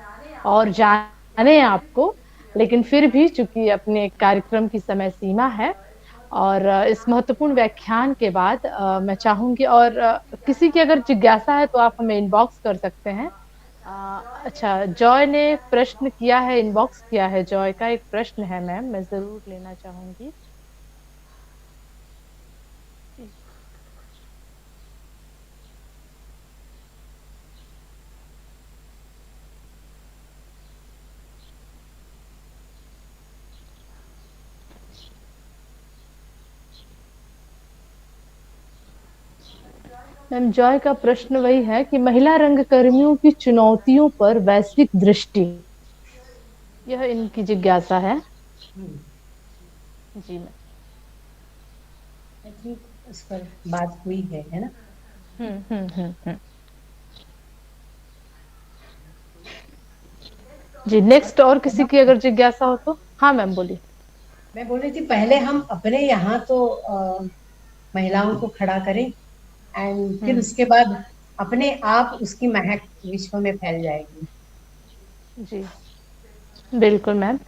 और जाने आपको, लेकिन फिर भी चूंकि अपने कार्यक्रम की समय सीमा है, और इस महत्वपूर्ण व्याख्यान के बाद मैं चाहूंगी, और किसी की अगर जिज्ञासा है तो आप हमें इनबॉक्स कर सकते हैं। अच्छा, जॉय ने प्रश्न किया है, इनबॉक्स किया है, जॉय का एक प्रश्न है मैम, मैं जरूर लेना चाहूंगी। मैम, जॉय का प्रश्न वही है कि महिला रंगकर्मियों की चुनौतियों पर वैश्विक दृष्टि, यह इनकी जिज्ञासा है। जी मैम। आई थिंक उस पर बात हुई है ना। हम्म। जी, नेक्स्ट और किसी की अगर जिज्ञासा हो तो हाँ मैम बोलिए। मैं बोल रही थी पहले हम अपने यहाँ तो महिलाओं को खड़ा करें एंड फिर हम्म। उसके बाद अपने आप उसकी महक विश्व में फैल जाएगी। जी बिल्कुल मैम।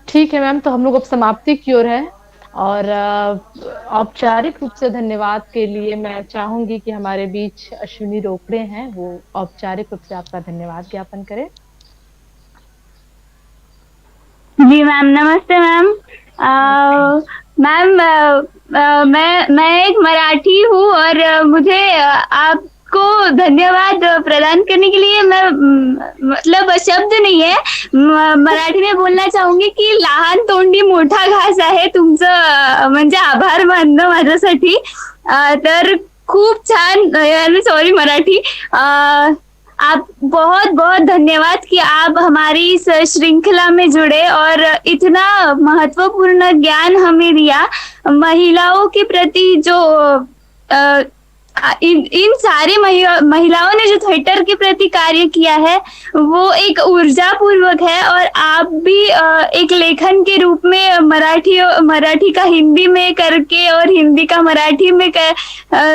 ठीक है मैम, तो हम लोग अब समाप्ति की ओर है, और औपचारिक रूप से धन्यवाद के लिए मैं चाहूंगी कि हमारे बीच अश्विनी रोकड़े हैं, वो औपचारिक रूप से आपका धन्यवाद ज्ञापन करें। जी मैम, नमस्ते मैम। मैम, मैं एक मराठी हूँ और मुझे आपको धन्यवाद प्रदान करने के लिए मैं मतलब शब्द नहीं है। मराठी में बोलना चाहूंगी की लहान तोंडी मोठा घास आहे तुमचं, म्हणजे आभार मानणं माझ्यासाठी। तर खूप छान, सॉरी मराठी। आप बहुत बहुत धन्यवाद कि आप हमारी इस श्रृंखला में जुड़े और इतना महत्वपूर्ण ज्ञान हमें दिया। महिलाओं के प्रति जो इन सारी महिलाओं ने जो थिएटर के प्रति कार्य किया है वो एक ऊर्जा पूर्वक है, और आप भी एक लेखन के रूप में मराठी का हिंदी में करके और हिंदी का मराठी में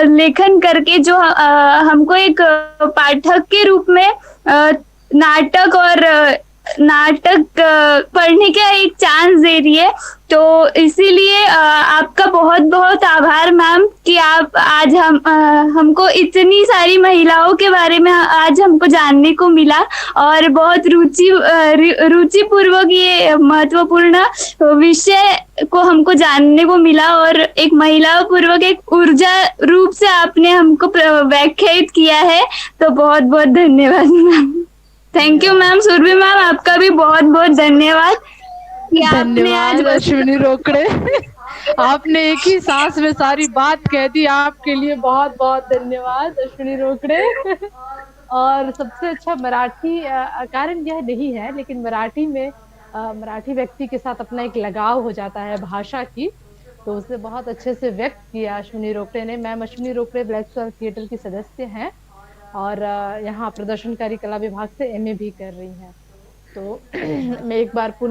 लेखन करके जो हमको एक पाठक के रूप में नाटक पढ़ने का एक चांस दे रही है। तो इसीलिए आपका बहुत बहुत आभार मैम कि आप आज हमको इतनी सारी महिलाओं के बारे में आज हमको जानने को मिला, और बहुत रुचिपूर्वक ये महत्वपूर्ण विषय को हमको जानने को मिला, और एक महिला पूर्वक एक ऊर्जा रूप से आपने हमको व्याख्यायित किया है। तो बहुत बहुत धन्यवाद ma'am. Thank you ma'am. Surabhi ma'am, आपका भी बहुत बहुत धन्यवाद कि आपने आज धन्यवाद अश्विनी रोकड़े। आपने एक ही सांस में सारी बात कह दी, आपके लिए बहुत बहुत धन्यवाद अश्विनी रोकड़े। और सबसे अच्छा मराठी कारण यह नहीं है, लेकिन मराठी में मराठी व्यक्ति के साथ अपना एक लगाव हो जाता है भाषा की, तो उसे बहुत अच्छे से व्यक्त किया अश्विनी रोकड़े ने। Ma'am, Ashwini Rokade black soil theatre की सदस्य हैं, और यहाँ प्रदर्शनकारी कला विभाग से एमए भी कर रही हैं। तो मैं एक बार पुनः